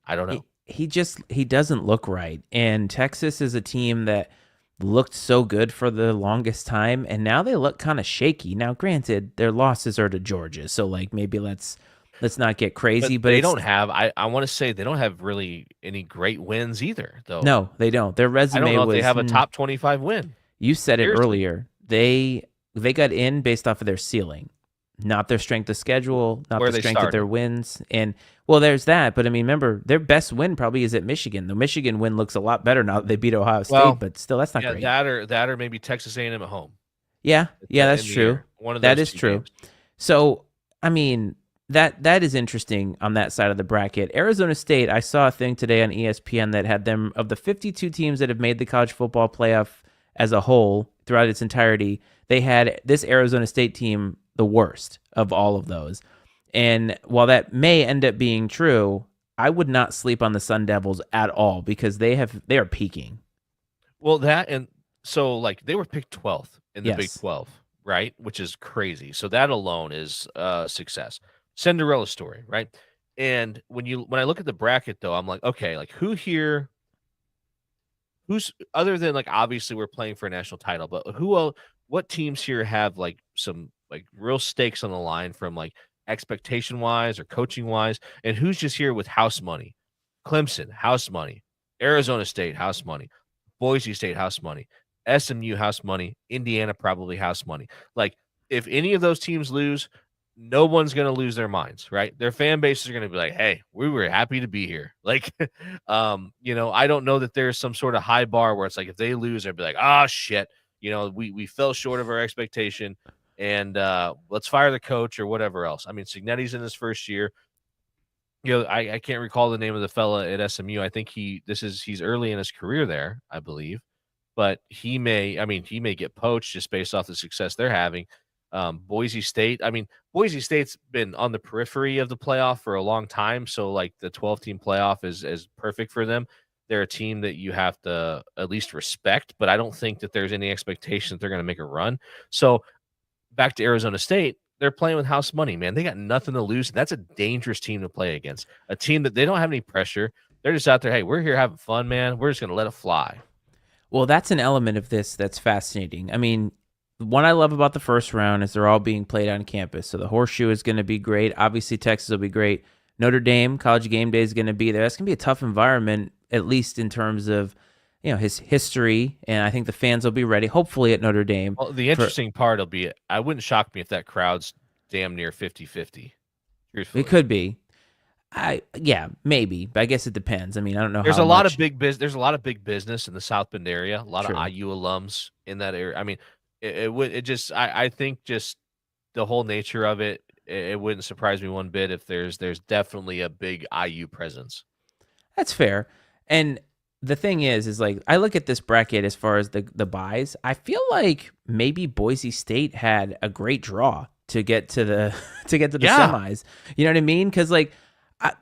[SPEAKER 2] I don't know.
[SPEAKER 1] He doesn't look right, and Texas is a team that looked so good for the longest time, and now they look kind of shaky. Now, granted, their losses are to Georgia, so like maybe let's not get
[SPEAKER 2] But
[SPEAKER 1] crazy, but
[SPEAKER 2] they
[SPEAKER 1] it's
[SPEAKER 2] don't have I wanna say they don't have really any great wins either, though.
[SPEAKER 1] no, they don't. Their
[SPEAKER 2] I don't
[SPEAKER 1] resume
[SPEAKER 2] know if they
[SPEAKER 1] was
[SPEAKER 2] have a top 25 win.
[SPEAKER 1] you said it
[SPEAKER 2] Seriously.
[SPEAKER 1] earlier. They got in based off of their ceiling, not their strength of schedule, not
[SPEAKER 2] Where
[SPEAKER 1] the
[SPEAKER 2] they
[SPEAKER 1] strength of their
[SPEAKER 2] started.
[SPEAKER 1] wins. And well, there's that. But I mean, remember their best win probably is at Michigan. The Michigan win looks a lot better now that they beat Ohio State,
[SPEAKER 2] Well,
[SPEAKER 1] but still, that's not
[SPEAKER 2] yeah,
[SPEAKER 1] great.
[SPEAKER 2] that or maybe Texas A&M at home
[SPEAKER 1] Yeah, yeah, that's
[SPEAKER 2] in the
[SPEAKER 1] true.
[SPEAKER 2] year. One of
[SPEAKER 1] That
[SPEAKER 2] those
[SPEAKER 1] is
[SPEAKER 2] 2
[SPEAKER 1] true.
[SPEAKER 2] games.
[SPEAKER 1] So I mean that is interesting on that side of the bracket. Arizona State, I saw a thing today on ESPN that had them of the 52 teams that have made the college football playoff as a whole throughout its entirety. They had this Arizona State team the worst of all of those. And while that may end up being true, I would not sleep on the Sun Devils at all because they are peaking.
[SPEAKER 2] Well, that and so, like, they were picked 12th in the Big
[SPEAKER 1] Yes.
[SPEAKER 2] 12, right? Which is crazy. So that alone is success. Cinderella story, right? And when I look at the bracket though, I'm like, okay, like who's other than like obviously we're playing for a national title, but who else, what teams here have like some like real stakes on the line from like expectation wise or coaching wise, and who's just here with house money? Clemson, house money. Arizona State, house money. Boise State, house money. SMU, house money. Indiana, probably house money. Like if any of those teams lose, no one's going to lose their minds, right? Their fan bases are going to be like, "Hey, we were happy to be here." Like, I don't know that there's some sort of high bar where it's like if they lose, they'll be like, "Oh shit, we fell short of our expectation, and let's fire the coach or whatever else." I mean, Signetti's in his first year. I can't recall the name of the fella at SMU. I think he's early in his career there, I believe, but he may get poached just based off the success they're having. Boise State, I mean, Boise State's been on the periphery of the playoff for a long time, so like the 12-team playoff is perfect for them. They're a team that you have to at least respect, but I don't think that there's any expectation that they're going to make a run. So back to Arizona State, they're playing with house money, man. They got nothing to lose. That's a dangerous team to play against. A team that they don't have any pressure. They're just out there, hey, we're here having fun, man. We're just going to let it fly.
[SPEAKER 1] Well, that's an element of this that's fascinating. I mean, what I love about the first round is they're all being played on campus. So the horseshoe is going to be great. Obviously, Texas will be great. Notre Dame, college game day is going to be there. That's going to be a tough environment, at least in terms of his history. And I think the fans will be ready, hopefully, at Notre Dame.
[SPEAKER 2] Well, the interesting part will be I wouldn't shock me if that crowd's damn near 50-50.
[SPEAKER 1] It
[SPEAKER 2] Truthfully.
[SPEAKER 1] could be. Yeah, maybe. But I guess it depends. I mean, I don't know
[SPEAKER 2] There's
[SPEAKER 1] how
[SPEAKER 2] a lot
[SPEAKER 1] much.
[SPEAKER 2] of there's a lot of big business in the South Bend area, a lot of
[SPEAKER 1] True.
[SPEAKER 2] IU alums in that area. I mean, I think just the whole nature of it wouldn't surprise me one bit if there's definitely a big IU presence.
[SPEAKER 1] That's fair. And the thing is like I look at this bracket as far as the buys. I feel like maybe Boise State had a great draw to get to the
[SPEAKER 2] Yeah.
[SPEAKER 1] semis. You know what I mean? Because like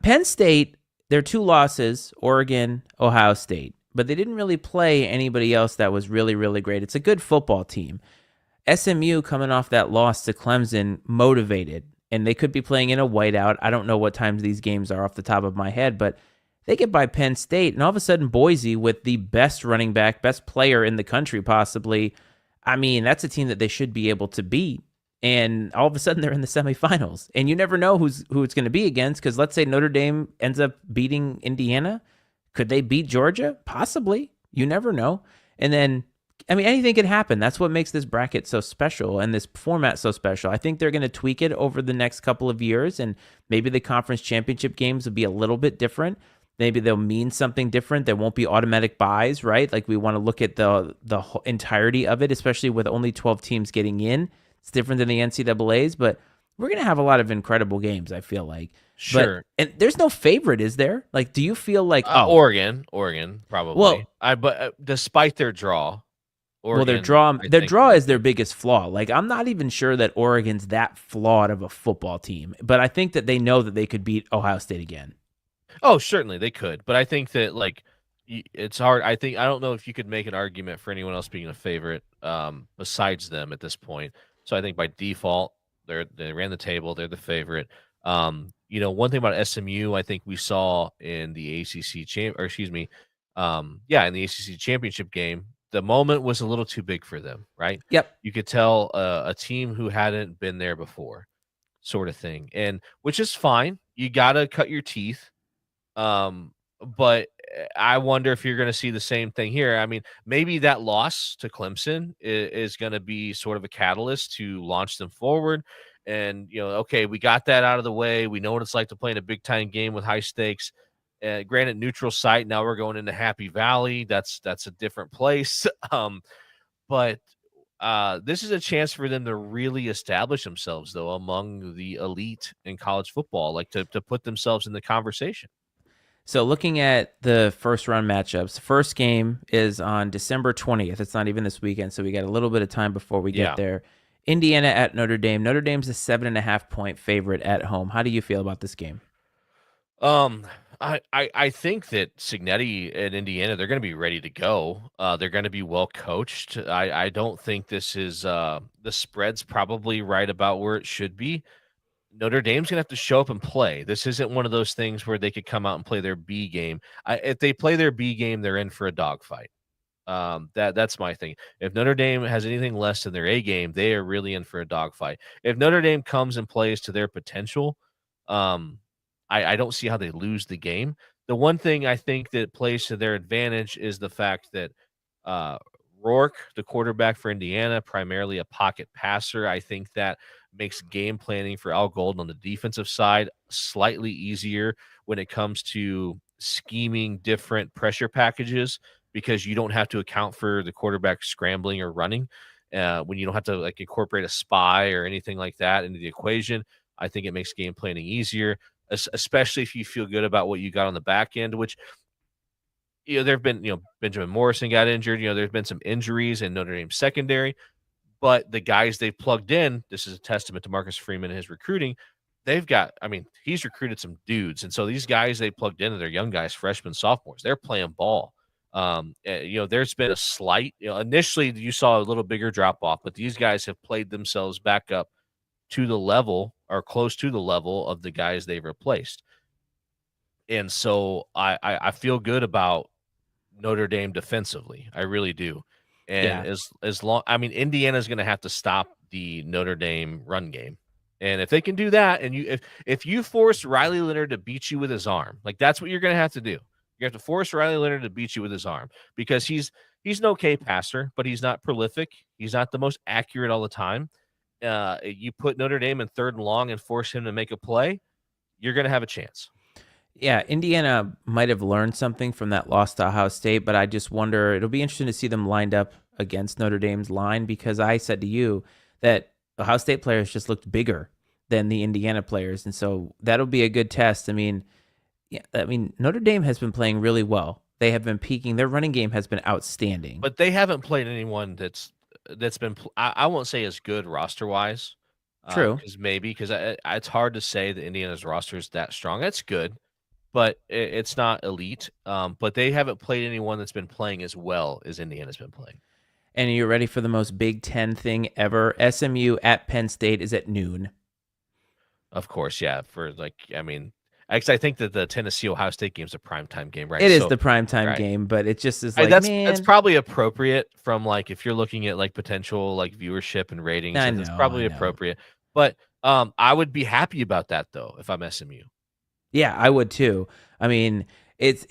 [SPEAKER 1] Penn State, their two losses, Oregon, Ohio State, but they didn't really play anybody else that was really really great. It's a good football team. SMU coming off that loss to Clemson, motivated, and they could be playing in a whiteout. I don't know what times these games are off the top of my head, but they get by Penn State, and all of a sudden Boise with the best running back, best player in the country possibly. I mean, that's a team that they should be able to beat. And all of a sudden they're in the semifinals. And you never know who it's going to be against, because let's say Notre Dame ends up beating Indiana. Could they beat Georgia? Possibly. You never know. And then I mean, anything can happen. That's what makes this bracket so special and this format so special. I think they're going to tweak it over the next couple of years, and maybe the conference championship games will be a little bit different. Maybe they'll mean something different. There won't be automatic buys, right? Like we want to look at the entirety of it, especially with only 12 teams getting in. It's different than the NCAA's, but we're going to have a lot of incredible games, I feel like. But
[SPEAKER 2] Sure.
[SPEAKER 1] and there's no favorite, is there? Like, do you feel like,
[SPEAKER 2] Oregon, probably.
[SPEAKER 1] well,
[SPEAKER 2] But despite their draw,
[SPEAKER 1] well, their
[SPEAKER 2] Oregon,
[SPEAKER 1] draw
[SPEAKER 2] I
[SPEAKER 1] their
[SPEAKER 2] think
[SPEAKER 1] draw
[SPEAKER 2] will be
[SPEAKER 1] is their
[SPEAKER 2] good.
[SPEAKER 1] biggest flaw. Like I'm not even sure that Oregon's that flawed of a football team, but I think that they know that they could beat Ohio State again.
[SPEAKER 2] Oh, certainly they could, but I think that like it's hard. I don't know if you could make an argument for anyone else being a favorite besides them at this point. So I think by default they ran the table. They're the favorite. One thing about SMU, I think we saw in the ACC in the ACC championship game, the moment was a little too big for them, right?
[SPEAKER 1] Yep.
[SPEAKER 2] You could tell a team who hadn't been there before, sort of thing, and which is fine. You got to cut your teeth but I wonder if you're going to see the same thing here. I mean, maybe that loss to Clemson is going to be sort of a catalyst to launch them forward. And, okay, we got that out of the way. We know what it's like to play in a big time game with high stakes. Granted, neutral site. Now we're going into Happy Valley. That's a different place. But this is a chance for them to really establish themselves, though, among the elite in college football, like to put themselves in the conversation.
[SPEAKER 1] So looking at the first round matchups, first game is on December 20th. It's not even this weekend, so we got a little bit of time before we get
[SPEAKER 2] Yeah.
[SPEAKER 1] there. Indiana at Notre Dame. Notre Dame's a 7.5 point favorite at home. How do you feel about this game?
[SPEAKER 2] Um, I think that Signetti and Indiana, they're going to be ready to go. They're going to be well coached. I don't think this is the spread's probably right about where it should be. Notre Dame's going to have to show up and play. This isn't one of those things where they could come out and play their B game. If they play their B game, they're in for a dogfight. That's my thing. If Notre Dame has anything less than their A game, they are really in for a dogfight. If Notre Dame comes and plays to their potential, um, I don't see how they lose the game. The one thing I think that plays to their advantage is the fact that uh, Rourke, the quarterback for Indiana, primarily a pocket passer. I think that makes game planning for Al Golden on the defensive side slightly easier when it comes to scheming different pressure packages because you don't have to account for the quarterback scrambling or running. When you don't have to like incorporate a spy or anything like that into the equation, I think it makes game planning easier, especially if you feel good about what you got on the back end, which there have been, Benjamin Morrison got injured. There's been some injuries in Notre Dame secondary, but the guys they've plugged in, this is a testament to Marcus Freeman and his recruiting. He's recruited some dudes. And so these guys they plugged in, they're young guys, freshmen, sophomores, they're playing ball. There's been a slight, initially you saw a little bigger drop off, but these guys have played themselves back up to the level or close to the level of the guys they've replaced. And so I feel good about Notre Dame defensively. I really do. And
[SPEAKER 1] Yeah.
[SPEAKER 2] as long Indiana's going to have to stop the Notre Dame run game. And if they can do that and if you force Riley Leonard to beat you with his arm, like that's what you're going to have to do. You have to force Riley Leonard to beat you with his arm because he's an okay passer, but he's not prolific. He's not the most accurate all the time. You put Notre Dame in 3rd and long and force him to make a play, you're going to have a chance.
[SPEAKER 1] Yeah, Indiana might have learned something from that loss to Ohio State, but I just wonder, it'll be interesting to see them lined up against Notre Dame's line because I said to you that Ohio State players just looked bigger than the Indiana players. And so that'll be a good test. Notre Dame has been playing really well. They have been peaking. Their running game has been outstanding.
[SPEAKER 2] But they haven't played anyone that's been I won't say as good roster wise.
[SPEAKER 1] True.
[SPEAKER 2] Because it's hard to say that Indiana's roster is that strong. That's good, but it's not elite. But they haven't played anyone that's been playing as well as Indiana's been playing.
[SPEAKER 1] And are you ready for the most Big Ten thing ever? SMU at Penn State is at noon.
[SPEAKER 2] Of course, yeah. I think that the Tennessee Ohio State game is a primetime game, right?
[SPEAKER 1] It is the primetime game, but it just is like,
[SPEAKER 2] that's probably appropriate from like if you're looking at like potential like viewership and ratings. It's probably appropriate. But I would be happy about that though if I'm SMU.
[SPEAKER 1] Yeah, I would too. It's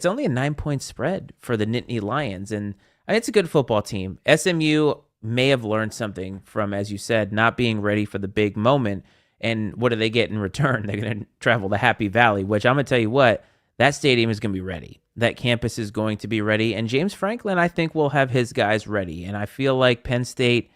[SPEAKER 1] only a 9-point spread for the Nittany Lions, and it's a good football team. SMU may have learned something from, as you said, not being ready for the big moment. And what do they get in return? They're going to travel to Happy Valley, which I'm going to tell you what, that stadium is going to be ready. That campus is going to be ready. And James Franklin, I think, will have his guys ready. And I feel like Penn State,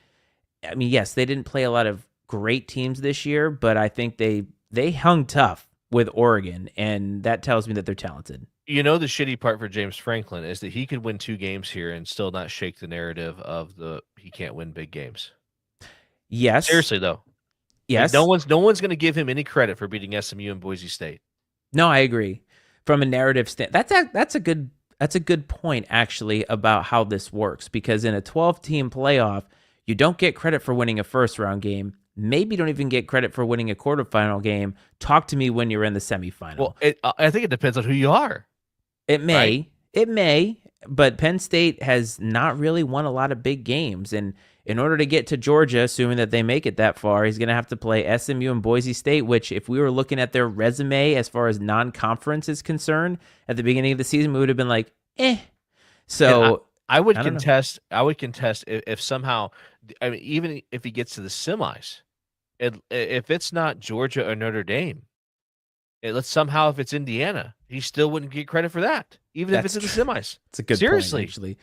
[SPEAKER 1] yes, they didn't play a lot of great teams this year, but I think they hung tough with Oregon, and that tells me that they're talented.
[SPEAKER 2] The shitty part for James Franklin is that he could win 2 games here and still not shake the narrative of he can't win big games.
[SPEAKER 1] Yes.
[SPEAKER 2] Seriously, though.
[SPEAKER 1] Yes.
[SPEAKER 2] Like no one's going to give him any credit for beating SMU and Boise State.
[SPEAKER 1] No, I agree. From a narrative that's a good point actually about how this works, because in a 12-team playoff, you don't get credit for winning a first round game. Maybe don't even get credit for winning a quarterfinal game. Talk to me when you're in the semifinal.
[SPEAKER 2] Well, I think it depends on who you are.
[SPEAKER 1] It may.
[SPEAKER 2] Right?
[SPEAKER 1] It may. But Penn State has not really won a lot of big games. And in order to get to Georgia, assuming that they make it that far, he's going to have to play SMU and Boise State, which if we were looking at their resume as far as non-conference is concerned, at the beginning of the season, we would have been like, eh. So
[SPEAKER 2] I would contest if somehow, even if he gets to the semis, if it's not Georgia or Notre Dame, if it's Indiana, he still wouldn't get credit for that, even if it's in the semis.
[SPEAKER 1] It's a good point, actually.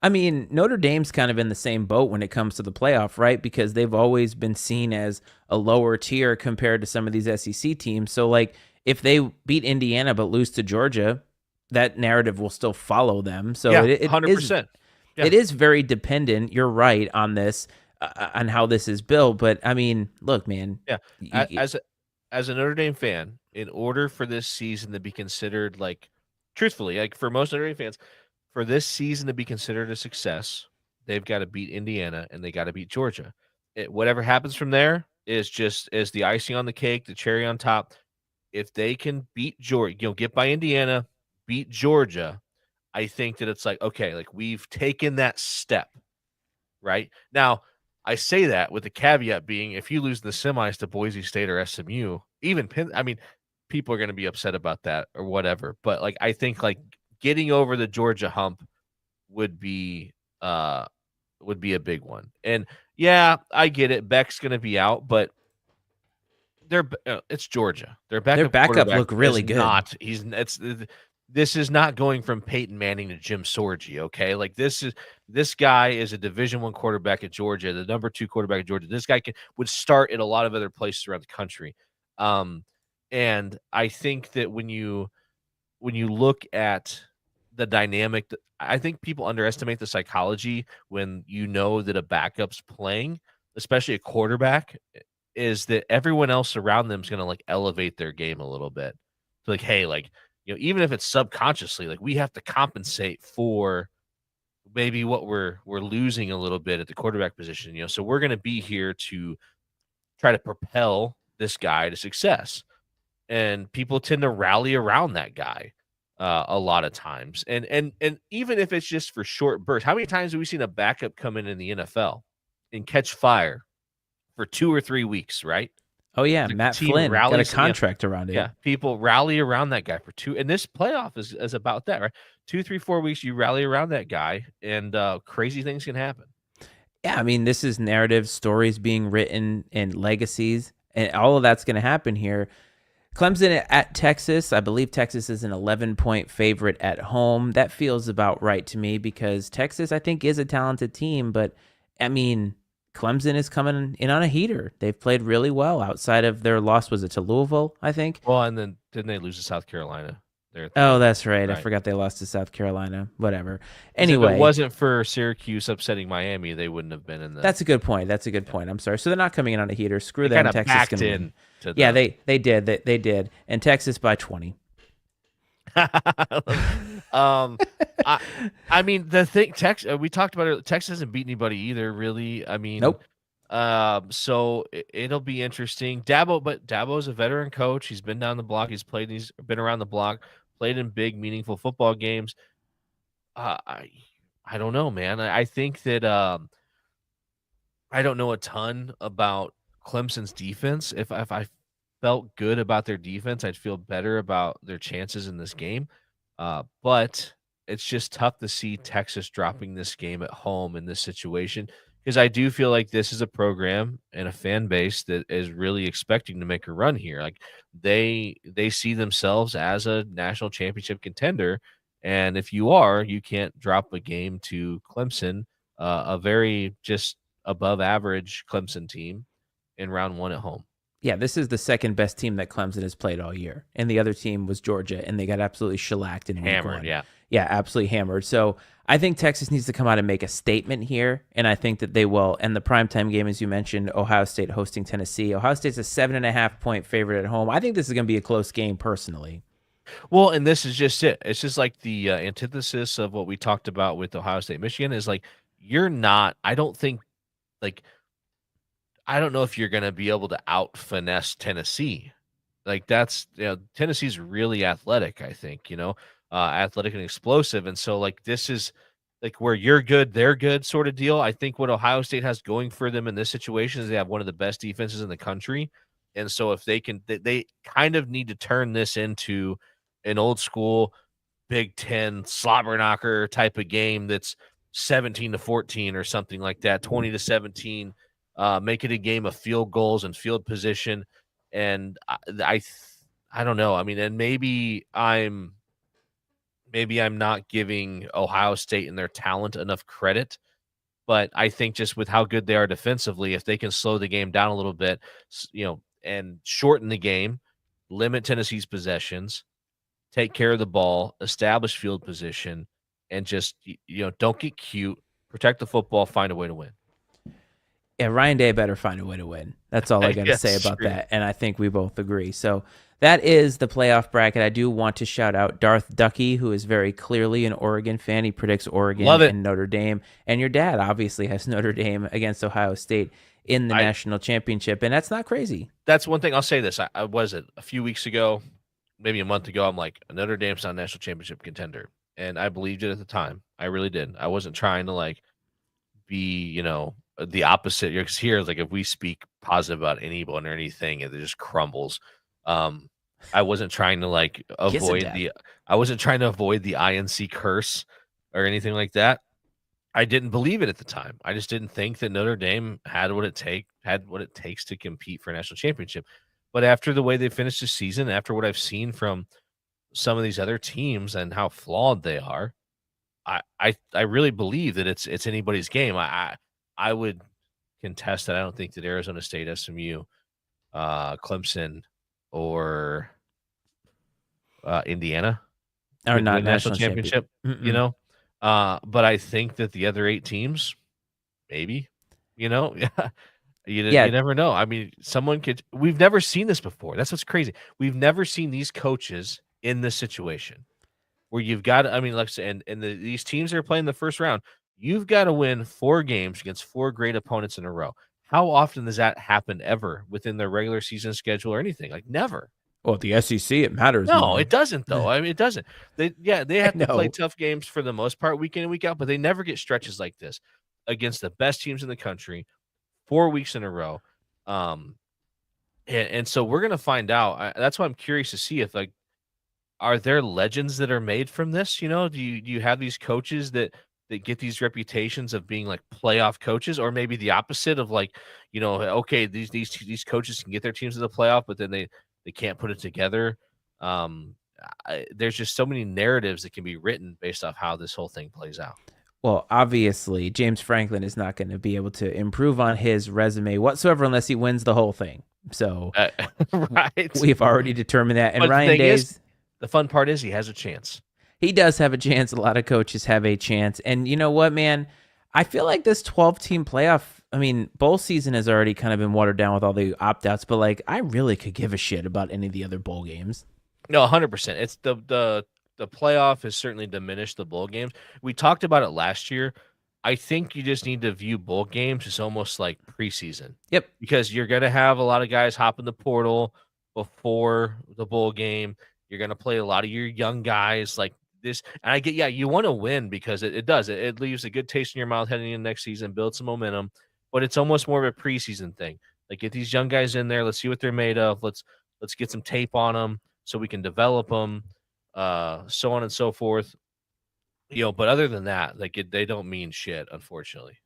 [SPEAKER 1] Notre Dame's kind of in the same boat when it comes to the playoff, right? Because they've always been seen as a lower tier compared to some of these SEC teams. So, like, if they beat Indiana but lose to Georgia, that narrative will still follow them. So,
[SPEAKER 2] yeah,
[SPEAKER 1] it
[SPEAKER 2] 100%.
[SPEAKER 1] It is very dependent. You're right on this, on how this is built. But, look, man.
[SPEAKER 2] Yeah, as a Notre Dame fan, in order for this season to be considered, like, truthfully, like for most Notre Dame fans, for this season to be considered a success, they've got to beat Indiana and they got to beat Georgia. Whatever happens from there is just as the icing on the cake, the cherry on top. If they can beat Georgia, get by Indiana, beat Georgia, I think that it's like, okay, like we've taken that step, right? Now, I say that with the caveat being if you lose the semis to Boise State or SMU, even Penn, people are going to be upset about that or whatever. But like, I think like getting over the Georgia hump would be uh, would be a big one. And yeah, I get it. Beck's going to be out, but it's Georgia. Their
[SPEAKER 1] Their
[SPEAKER 2] backup
[SPEAKER 1] backup
[SPEAKER 2] quarterback
[SPEAKER 1] look
[SPEAKER 2] is
[SPEAKER 1] really good.
[SPEAKER 2] not. He's it's this is not going from Peyton Manning to Jim Sorgi. Okay, like this guy is a Division I quarterback at Georgia, the number 2 quarterback at Georgia. This guy would start in a lot of other places around the country. Um, and I think that when you look at the dynamic, I think people underestimate the psychology when you know that a backup's playing, especially a quarterback, is that everyone else around them is gonna, like, elevate their game a little bit. So, like, hey, like, even if it's subconsciously, like, we have to compensate for maybe what we're losing a little bit at the quarterback position, so we're gonna be here to try to propel this guy to success, and people tend to rally around that guy, a lot of times, and even if it's just for short bursts. How many times have we seen a backup come in the NFL and catch fire for 2 or 3 weeks, right?
[SPEAKER 1] Oh yeah,
[SPEAKER 2] Like, the
[SPEAKER 1] Matt
[SPEAKER 2] team
[SPEAKER 1] Flynn got a
[SPEAKER 2] rallies,
[SPEAKER 1] contract around it.
[SPEAKER 2] yeah, people rally around that guy for 2, and this playoff is about that, right? 2, 3, 4 weeks, you rally around that guy, and, crazy things can happen.
[SPEAKER 1] Yeah, I mean, this is narrative stories being written and legacies, and all of that's going to happen here. Clemson at Texas. I believe Texas is an 11-point favorite at home. That feels about right to me because Texas, I think, is a talented team. But, I mean, Clemson is coming in on a heater. They've played really well outside of their loss. Was it to Louisville, I think?
[SPEAKER 2] Well, and then didn't they lose to South Carolina there at the
[SPEAKER 1] Oh,
[SPEAKER 2] end?
[SPEAKER 1] that's right. I
[SPEAKER 2] Right.
[SPEAKER 1] forgot they lost to South Carolina. Whatever.
[SPEAKER 2] Because if it
[SPEAKER 1] Anyway,
[SPEAKER 2] wasn't for Syracuse upsetting Miami, they wouldn't have been in the.
[SPEAKER 1] that's a good point. That's a good
[SPEAKER 2] Yeah.
[SPEAKER 1] point. I'm sorry. So they're not coming in on a heater. Screw
[SPEAKER 2] They
[SPEAKER 1] them.
[SPEAKER 2] kinda
[SPEAKER 1] Texas
[SPEAKER 2] backed
[SPEAKER 1] can win.
[SPEAKER 2] in to
[SPEAKER 1] Yeah,
[SPEAKER 2] the.
[SPEAKER 1] they did. They did. And Texas by 20.
[SPEAKER 2] Um, I I mean, the thing we talked about it, Texas hasn't beat anybody either, really. I mean,
[SPEAKER 1] Nope.
[SPEAKER 2] so it'll be interesting. Dabo's a veteran coach. He's been down the block. He's been around the block, played in big, meaningful football games. Uh, I I don't know, man. I think that I don't know a ton about Clemson's defense. If I felt good about their defense, I'd feel better about their chances in this game. But it's just tough to see Texas dropping this game at home in this situation because I do feel like this is a program and a fan base that is really expecting to make a run here. Like they see themselves as a national championship contender, and if you are, you can't drop a game to Clemson, a very just above average Clemson team in round 1 at home.
[SPEAKER 1] Yeah, this is the second best team that Clemson has played all year. And the other team was Georgia, and they got absolutely shellacked in week
[SPEAKER 2] Hammered,
[SPEAKER 1] one.
[SPEAKER 2] yeah.
[SPEAKER 1] Yeah, absolutely hammered. So I think Texas needs to come out and make a statement here, and I think that they will. And the primetime game, as you mentioned, Ohio State hosting Tennessee. Ohio State's a 7.5-point favorite at home. I think this is going to be a close game personally.
[SPEAKER 2] Well, and this is just it. It's just like the antithesis of what we talked about with Ohio State, Michigan is like you're not. I don't think like I don't know if you're going to be able to out finesse Tennessee. Like that's Tennessee's really athletic. I think athletic and explosive, and so like this is like where you're good, they're good sort of deal. I think what Ohio State has going for them in this situation is they have one of the best defenses in the country, and so if they can, they kind of need to turn this into an old school Big Ten slobber knocker type of game that's 17-14 or something like that, 20-17. Make it a game of field goals and field position, and I don't know. I mean, and maybe I'm not giving Ohio State and their talent enough credit, but I think just with how good they are defensively, if they can slow the game down a little bit, and shorten the game, limit Tennessee's possessions, take care of the ball, establish field position, and just don't get cute, protect the football, find a way to win.
[SPEAKER 1] Yeah, Ryan Day better find a way to win. That's all I got to say
[SPEAKER 2] Yes,
[SPEAKER 1] about
[SPEAKER 2] true.
[SPEAKER 1] that. And I think we both agree. So that is the playoff bracket. I do want to shout out Darth Ducky, who is very clearly an Oregon fan. He predicts Oregon
[SPEAKER 2] Love it.
[SPEAKER 1] and Notre Dame. And your dad obviously has Notre Dame against Ohio State in the
[SPEAKER 2] I
[SPEAKER 1] national championship. And that's not crazy.
[SPEAKER 2] That's one thing I'll say this. I was it a few weeks ago, maybe a month ago. I'm like, Notre Dame's not a national championship contender, and I believed it at the time. I really did. I wasn't trying to like be, the opposite. Because here, like, if we speak positive about anyone or anything, it just crumbles. Um, I wasn't trying to like
[SPEAKER 1] Kiss of
[SPEAKER 2] avoid
[SPEAKER 1] death.
[SPEAKER 2] the. I wasn't trying to avoid the INC curse or anything like that. I didn't believe it at the time. I just didn't think that Notre Dame had what it takes to compete for a national championship. But after the way they finished the season, after what I've seen from some of these other teams and how flawed they are, I really believe that it's anybody's game. I would contest that. I don't think that Arizona State, SMU, Clemson, or Indiana
[SPEAKER 1] Or
[SPEAKER 2] could
[SPEAKER 1] not
[SPEAKER 2] win national
[SPEAKER 1] national champion.
[SPEAKER 2] championship, you
[SPEAKER 1] Mm-mm.
[SPEAKER 2] know? But I think that the other 8 teams, maybe, you know? Yeah. You
[SPEAKER 1] Yeah.
[SPEAKER 2] never know. I mean, someone could we've never seen this before. That's what's crazy. We've never seen these coaches in this situation where you've got I mean, like I said, these teams that are playing the first round, you've got to win 4 games against 4 great opponents in a row. How often does that happen ever within their regular season schedule or anything? Like, never.
[SPEAKER 1] Well, the SEC, it matters
[SPEAKER 2] No,
[SPEAKER 1] more.
[SPEAKER 2] it doesn't though. I mean, it doesn't. They
[SPEAKER 1] I
[SPEAKER 2] have to play
[SPEAKER 1] know.
[SPEAKER 2] tough games for the most part week in and week out, but they never get stretches like this against the best teams in the country 4 weeks in a row. Um, and so we're gonna find out. That's why I'm curious to see if like are there legends that are made from this? You know, do you have these coaches that get these reputations of being like playoff coaches, or maybe the opposite of like, okay, these coaches can get their teams to the playoff, but then they can't put it together. Um, there's just so many narratives that can be written based off how this whole thing plays out.
[SPEAKER 1] Well, obviously, James Franklin is not going to be able to improve on his resume whatsoever unless he wins the whole thing. So
[SPEAKER 2] Uh, right.
[SPEAKER 1] we've already determined that. And
[SPEAKER 2] But the
[SPEAKER 1] Ryan
[SPEAKER 2] thing is,
[SPEAKER 1] Days,
[SPEAKER 2] the fun part is he has a chance.
[SPEAKER 1] he does have a chance. A lot of coaches have a chance. And you know what, man? I feel like this 12-team playoff, I mean, bowl season has already kind of been watered down with all the opt-outs, but like I really could give a shit about any of the other bowl games.
[SPEAKER 2] No, 100%. It's the playoff has certainly diminished the bowl games. We talked about it last year. I think you just need to view bowl games as almost like preseason
[SPEAKER 1] Yep.
[SPEAKER 2] because you're going to have a lot of guys hop in the portal before the bowl game. You're going to play a lot of your young guys like this. And I get, yeah, you want to win because it does. It leaves a good taste in your mouth heading into next season, build some momentum, but it's almost more of a preseason thing. Like get these young guys in there. Let's see what they're made of. Let's get some tape on them so we can develop them, so on and so forth. But other than that, like they don't mean shit, unfortunately.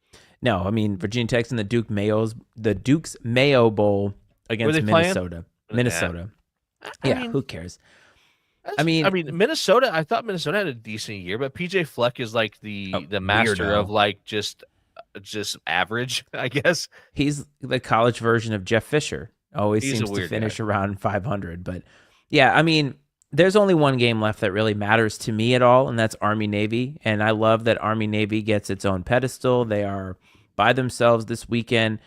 [SPEAKER 1] No, I mean Virginia Tech's in the Duke's Mayo Bowl
[SPEAKER 2] Were
[SPEAKER 1] against
[SPEAKER 2] they playing?
[SPEAKER 1] Minnesota.
[SPEAKER 2] Yeah.
[SPEAKER 1] Minnesota.
[SPEAKER 2] I
[SPEAKER 1] Yeah,
[SPEAKER 2] mean,
[SPEAKER 1] who cares? I
[SPEAKER 2] I
[SPEAKER 1] mean,
[SPEAKER 2] mean, Minnesota. I thought Minnesota had a decent year, but PJ Fleck is like
[SPEAKER 1] a
[SPEAKER 2] the master of
[SPEAKER 1] weirdo.
[SPEAKER 2] like just average, I guess.
[SPEAKER 1] He's the college version of Jeff Fisher. Always
[SPEAKER 2] He's a
[SPEAKER 1] seems to
[SPEAKER 2] weird guy.
[SPEAKER 1] finish around 500. But yeah, I mean, there's only one game left that really matters to me at all, and that's Army Navy. And I love that Army Navy gets its own pedestal. They are by themselves this weekend.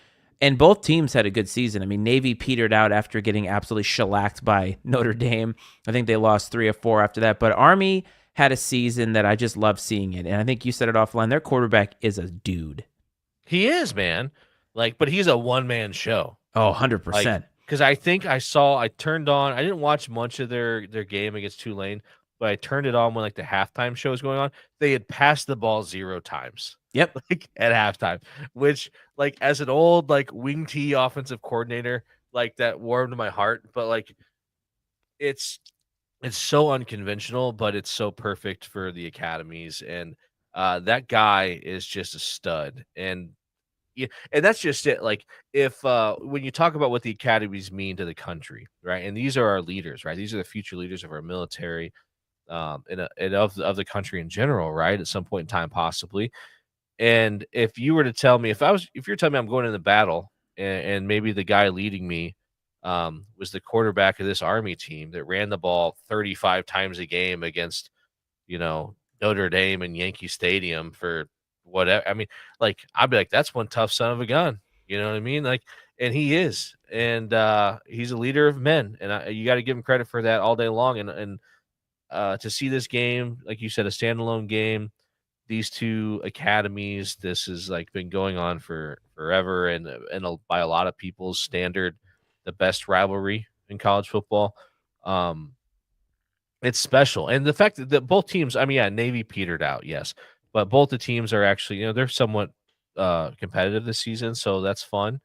[SPEAKER 1] And both teams had a good season. I mean, Navy petered out after getting absolutely shellacked by Notre Dame. I think they lost 3 or 4 after that. But Army had a season that I just love seeing it. And I think you said it offline. Their quarterback is a dude.
[SPEAKER 2] He is, man. Like, but he's a one man show.
[SPEAKER 1] Oh,
[SPEAKER 2] Like,
[SPEAKER 1] 100%.
[SPEAKER 2] because I turned on. I didn't watch much of their game against Tulane, but I turned it on when like the halftime show was going on. They had passed the ball 0 times,
[SPEAKER 1] Yep.
[SPEAKER 2] like at halftime, which like as an old like wing T offensive coordinator, like that warmed my heart. But like it's it's so unconventional, but it's so perfect for the academies. And that guy is just a stud. And yeah, and that's just it. Like if when you talk about what the academies mean to the country, right? And these are our leaders, right? These are the future leaders of our military, and of the country in general, right? At some point in time, possibly. And if you were to tell me, if you're telling me I'm going into battle, and maybe the guy leading me, was the quarterback of this Army team that ran the ball 35 times a game against Notre Dame and Yankee Stadium for whatever. I mean, like I'd be like, that's one tough son of a gun. You know what I mean? Like, and he is, and he's a leader of men, and you got to give him credit for that all day long. And to see this game, like you said, a standalone game, these two academies, this has like been going on for forever, and by a lot of people's standard, the best rivalry in college football. Um, it's special. And the fact that both teams, I mean, yeah, Navy petered out, yes, but both the teams are actually, they're somewhat competitive this season, so that's fun.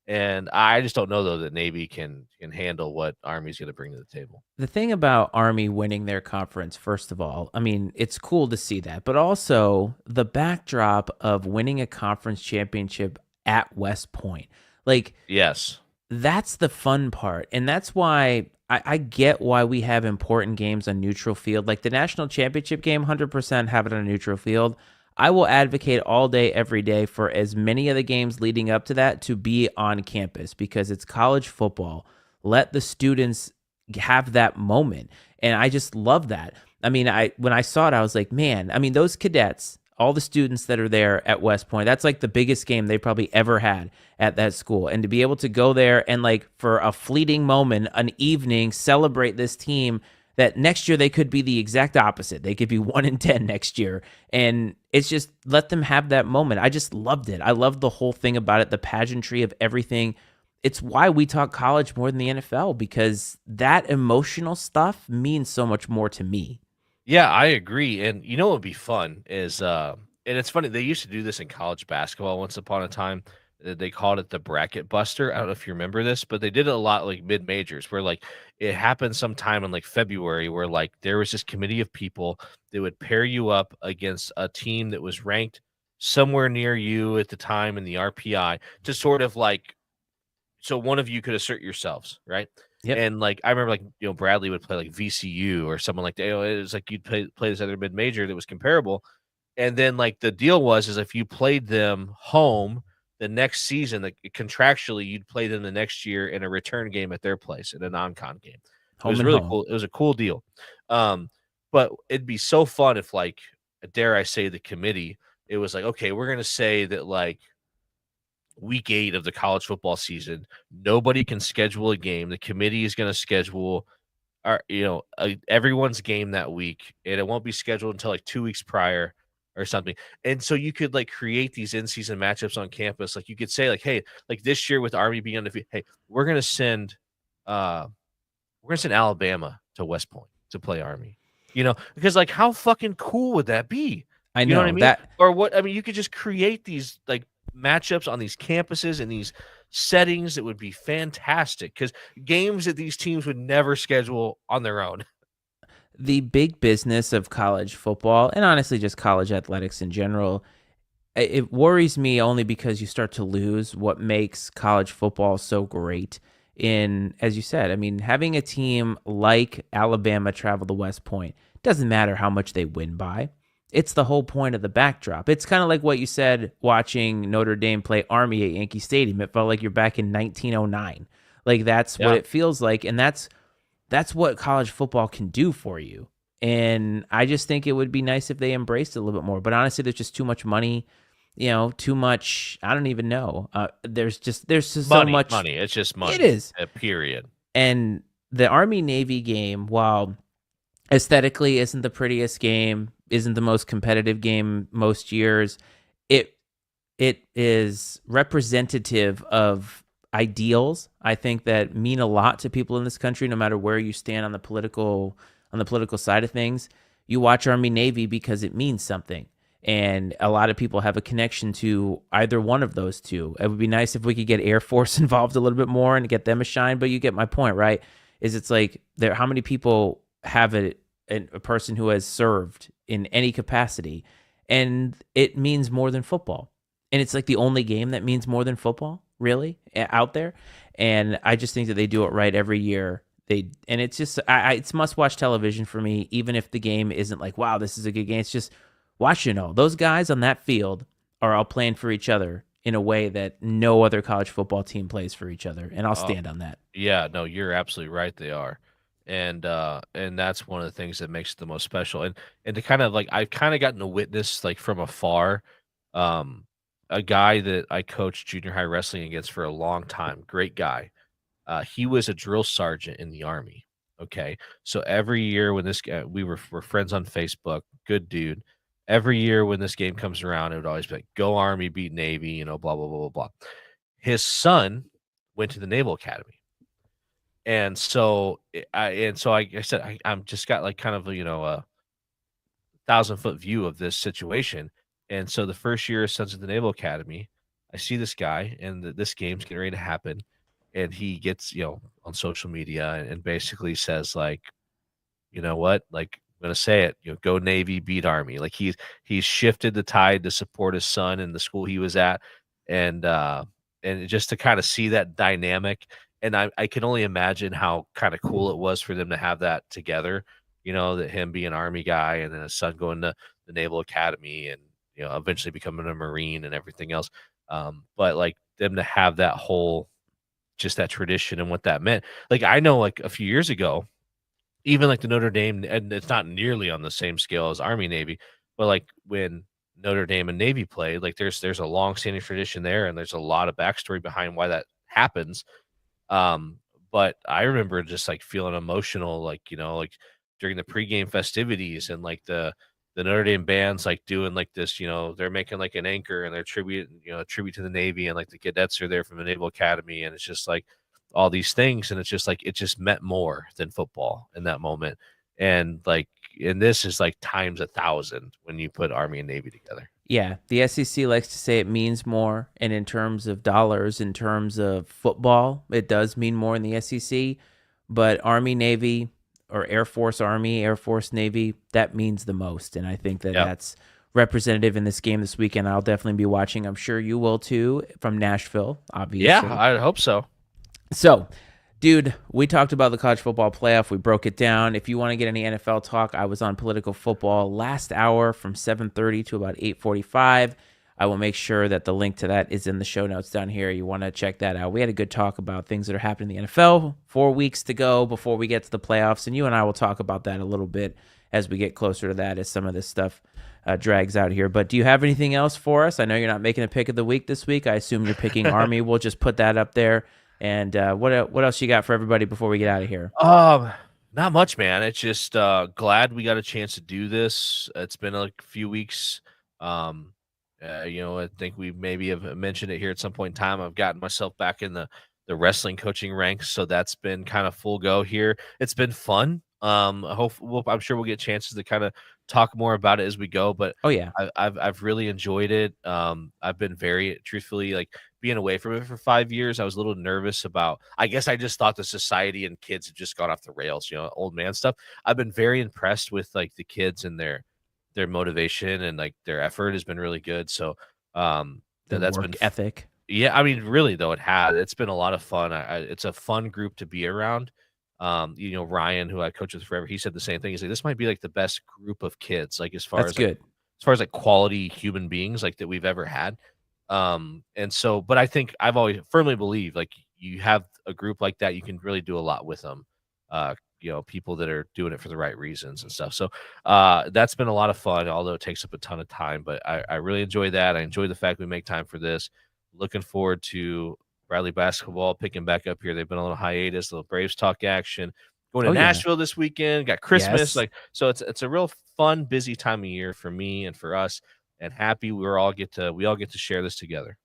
[SPEAKER 2] And I just don't know though that Navy can handle what Army's going to bring to the table.
[SPEAKER 1] The thing about Army winning their conference, first of all, I mean, it's cool to see that, but also the backdrop of winning a conference championship at West Point. Like,
[SPEAKER 2] Yes.
[SPEAKER 1] that's the fun part. And that's why I get why we have important games on neutral field. Like the national championship game, 100% have it on a neutral field. I will advocate all day, every day for as many of the games leading up to that to be on campus because it's college football. Let the students have that moment. And I just love that. I mean, when I saw it, I was like, man, I mean, those cadets, all the students that are there at West Point, that's like the biggest game they probably ever had at that school. And to be able to go there and like for a fleeting moment, an evening, celebrate this team that next year they could be the exact opposite. They could be 1-10 next year. And it's just let them have that moment. I just loved it. I loved the whole thing about it, the pageantry of everything. It's why we talk college more than the NFL because that emotional stuff means so much more to me.
[SPEAKER 2] Yeah, I agree. And you know what would be fun is and it's funny, they used to do this in college basketball once upon a time. They called it the bracket buster. I don't know if you remember this, but they did it a lot like mid majors where like it happened sometime in like February where like there was this committee of people that would pair you up against a team that was ranked somewhere near you at the time in the RPI to sort of like so one of you could assert yourselves, right?
[SPEAKER 1] Yep.
[SPEAKER 2] And like I remember, like Bradley would play like VCU or someone like that. It was like you'd play this other mid major that was comparable, and then like the deal was is if you played them home the next season, like contractually you'd play them the next year in a return game at their place in a non-con game. It
[SPEAKER 1] Home
[SPEAKER 2] was
[SPEAKER 1] and
[SPEAKER 2] really
[SPEAKER 1] home.
[SPEAKER 2] cool. It was a cool deal. Um, but it'd be so fun if like dare I say the committee, it was like okay, we're gonna say that like week 8 of the college football season. Nobody can schedule a game. The committee is going to schedule everyone's game that week, and it won't be scheduled until like 2 weeks prior or something. And so you could like create these in-season matchups on campus. Like you could say like, hey, like this year with Army being undefeated, hey, uh we're gonna send Alabama to West Point to play Army. Because like how fucking cool would that be?
[SPEAKER 1] I
[SPEAKER 2] You know what I
[SPEAKER 1] know
[SPEAKER 2] mean?
[SPEAKER 1] that.
[SPEAKER 2] Or what I mean, you could just create these like matchups on these campuses and these settings that would be fantastic because games that these teams would never schedule on their own.
[SPEAKER 1] The big business of college football and honestly just college athletics in general, it worries me only because you start to lose what makes college football so great. In, as you said, I mean, having a team like Alabama travel to West Point doesn't matter how much they win by. It's the whole point of the backdrop. It's kind of like what you said watching Notre Dame play Army at Yankee Stadium. It felt like you're back in 1909. Like that's what
[SPEAKER 2] Yeah.
[SPEAKER 1] it feels like, and that's what college football can do for you. And I just think it would be nice if they embraced it a little bit more. But honestly, there's just too much money, too much. I don't even know. There's just so
[SPEAKER 2] Money,
[SPEAKER 1] much.
[SPEAKER 2] money. It's just
[SPEAKER 1] It
[SPEAKER 2] money.
[SPEAKER 1] is.
[SPEAKER 2] Period.
[SPEAKER 1] And the Army Navy game, while aesthetically isn't the prettiest game, isn't the most competitive game most years, it it is representative of ideals I think that mean a lot to people in this country no matter where you stand on the political side of things. You watch Army Navy because it means something, and a lot of people have a connection to either one of those two. It would be nice if we could get Air Force involved a little bit more and get them a shine, but you get my point, right? Is it's like there how many people have a person who has served in any capacity, and it means more than football, and it's like the only game that means more than football, really, out there. And I just think that they do it right every year. And it's just it's must watch television for me, even if the game isn't like wow, this is a good game. It's just watching all those guys on that field are all playing for each other in a way that no other college football team plays for each other, and I'll
[SPEAKER 2] Uh,
[SPEAKER 1] stand on that.
[SPEAKER 2] yeah, no, you're absolutely right. They are. And that's one of the things that makes it the most special. And to kind of like I've kind of gotten to witness like from afar, um, a guy that I coached junior high wrestling against for a long time, great guy. He was a drill sergeant in the army. Okay, so every year when this guy, we're friends on Facebook, good dude. Every year when this game comes around, it would always be like, "Go Army, beat Navy," blah blah blah blah blah. His son went to the Naval Academy, and so I said I'm just got like kind of a 1,000-foot view of this situation. And so the first year his son's at the Naval Academy, I see this guy, and this game's getting ready to happen, and he gets, on social media and basically says like, you know what? Like, I'm gonna say it, go Navy, beat Army. Like he's shifted the tide to support his son and the school he was at, and just to kind of see that dynamic. And I can only imagine how kind of cool it was for them to have that together. That him being an Army guy and then his son going to the Naval Academy and eventually becoming a Marine and everything else. But like them to have that whole just that tradition and what that meant. Like I know like a few years ago, even like the Notre Dame, and it's not nearly on the same scale as Army Navy, but like when Notre Dame and Navy played, like there's a long-standing tradition there, and there's a lot of backstory behind why that happens. Um, but I remember just like feeling emotional, like like during the pregame festivities and like the Notre Dame bands like doing like this, they're making like an anchor and they're tribute to the Navy, and like the cadets are there from the Naval Academy, and it's just like all these things, and it's just like it just meant more than football in that moment. And like and this is like times 1,000 when you put Army and Navy together.
[SPEAKER 1] Yeah, the SEC likes to say it means more, and in terms of dollars, in terms of football, it does mean more in the SEC. But Army, Navy, or Air Force, Army, Air Force, Navy, that means the most, and I think that
[SPEAKER 2] Yep.
[SPEAKER 1] that's representative in this game this weekend. I'll definitely be watching. I'm sure you will too, from Nashville,
[SPEAKER 2] Yeah,
[SPEAKER 1] obviously.
[SPEAKER 2] I hope so.
[SPEAKER 1] So, dude, we talked about the college football playoff. We broke it down. If you want to get any NFL talk, I was on Political Football last hour from 7:30 to about 8:45. I will make sure that the link to that is in the show notes down here. You want to check that out. We had a good talk about things that are happening in the NFL. 4 weeks to go before we get to the playoffs, and you and I will talk about that a little bit as we get closer to that, as some of this stuff drags out here. But do you have anything else for us? I know you're not making a pick of the week this week. I assume you're picking Army. We'll just put that up there. And what else you got for everybody before we get out of here?
[SPEAKER 2] Not much, man. It's just glad we got a chance to do this. It's been like a few weeks. Um, I think we maybe have mentioned it here at some point in time. I've gotten myself back in the wrestling coaching ranks, so that's been kind of full go here. It's been fun. I'm sure we'll get chances to kind of talk more about it as we go. But
[SPEAKER 1] Oh yeah,
[SPEAKER 2] I've really enjoyed it. I've been very truthfully like being away from it for 5 years. I was a little nervous about. I guess I just thought the society and kids have just gone off the rails. Old man stuff. I've been very impressed with like the kids and their motivation and like their effort has been really good. So
[SPEAKER 1] the
[SPEAKER 2] that's
[SPEAKER 1] work
[SPEAKER 2] been
[SPEAKER 1] ethic.
[SPEAKER 2] yeah, I mean, really though, it's been a lot of fun. It's a fun group to be around. Ryan, who I coached with forever, he said the same thing. He said this might be like the best group of kids, like
[SPEAKER 1] That's good.
[SPEAKER 2] as far as like quality human beings like that we've ever had. And so, but I think I've always firmly believed like you have a group like that, you can really do a lot with them. People that are doing it for the right reasons and stuff. So that's been a lot of fun, although it takes up a ton of time. But I really enjoy that. I enjoy the fact we make time for this. Looking forward to Bradley basketball picking back up here. They've been a little hiatus, a little Braves talk action. Going to
[SPEAKER 1] Oh yeah.
[SPEAKER 2] Nashville this weekend. Got Christmas,
[SPEAKER 1] Yes.
[SPEAKER 2] like so. It's a real fun, busy time of year for me and for us. And happy we all get to share this together.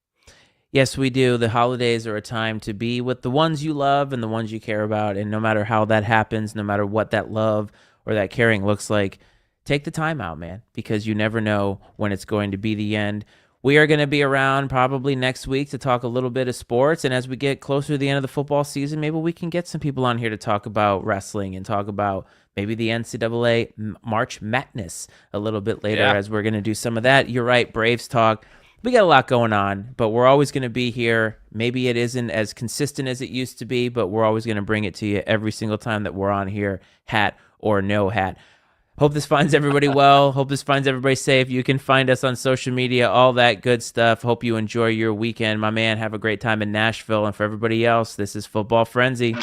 [SPEAKER 1] Yes, we do. The holidays are a time to be with the ones you love and the ones you care about. And no matter how that happens, no matter what that love or that caring looks like, take the time out, man, because you never know when it's going to be the end. We are going to be around probably next week to talk a little bit of sports. And as we get closer to the end of the football season, maybe we can get some people on here to talk about wrestling and talk about maybe the NCAA March Madness a little bit later,
[SPEAKER 2] Yeah.
[SPEAKER 1] as we're going to do some of that. You're right, Braves talk. We got a lot going on, but we're always going to be here. Maybe it isn't as consistent as it used to be, but we're always going to bring it to you every single time that we're on here, hat or no hat. Hope this finds everybody well. Hope this finds everybody safe. You can find us on social media, all that good stuff. Hope you enjoy your weekend. My man, have a great time in Nashville. And for everybody else, this is Football Frenzy.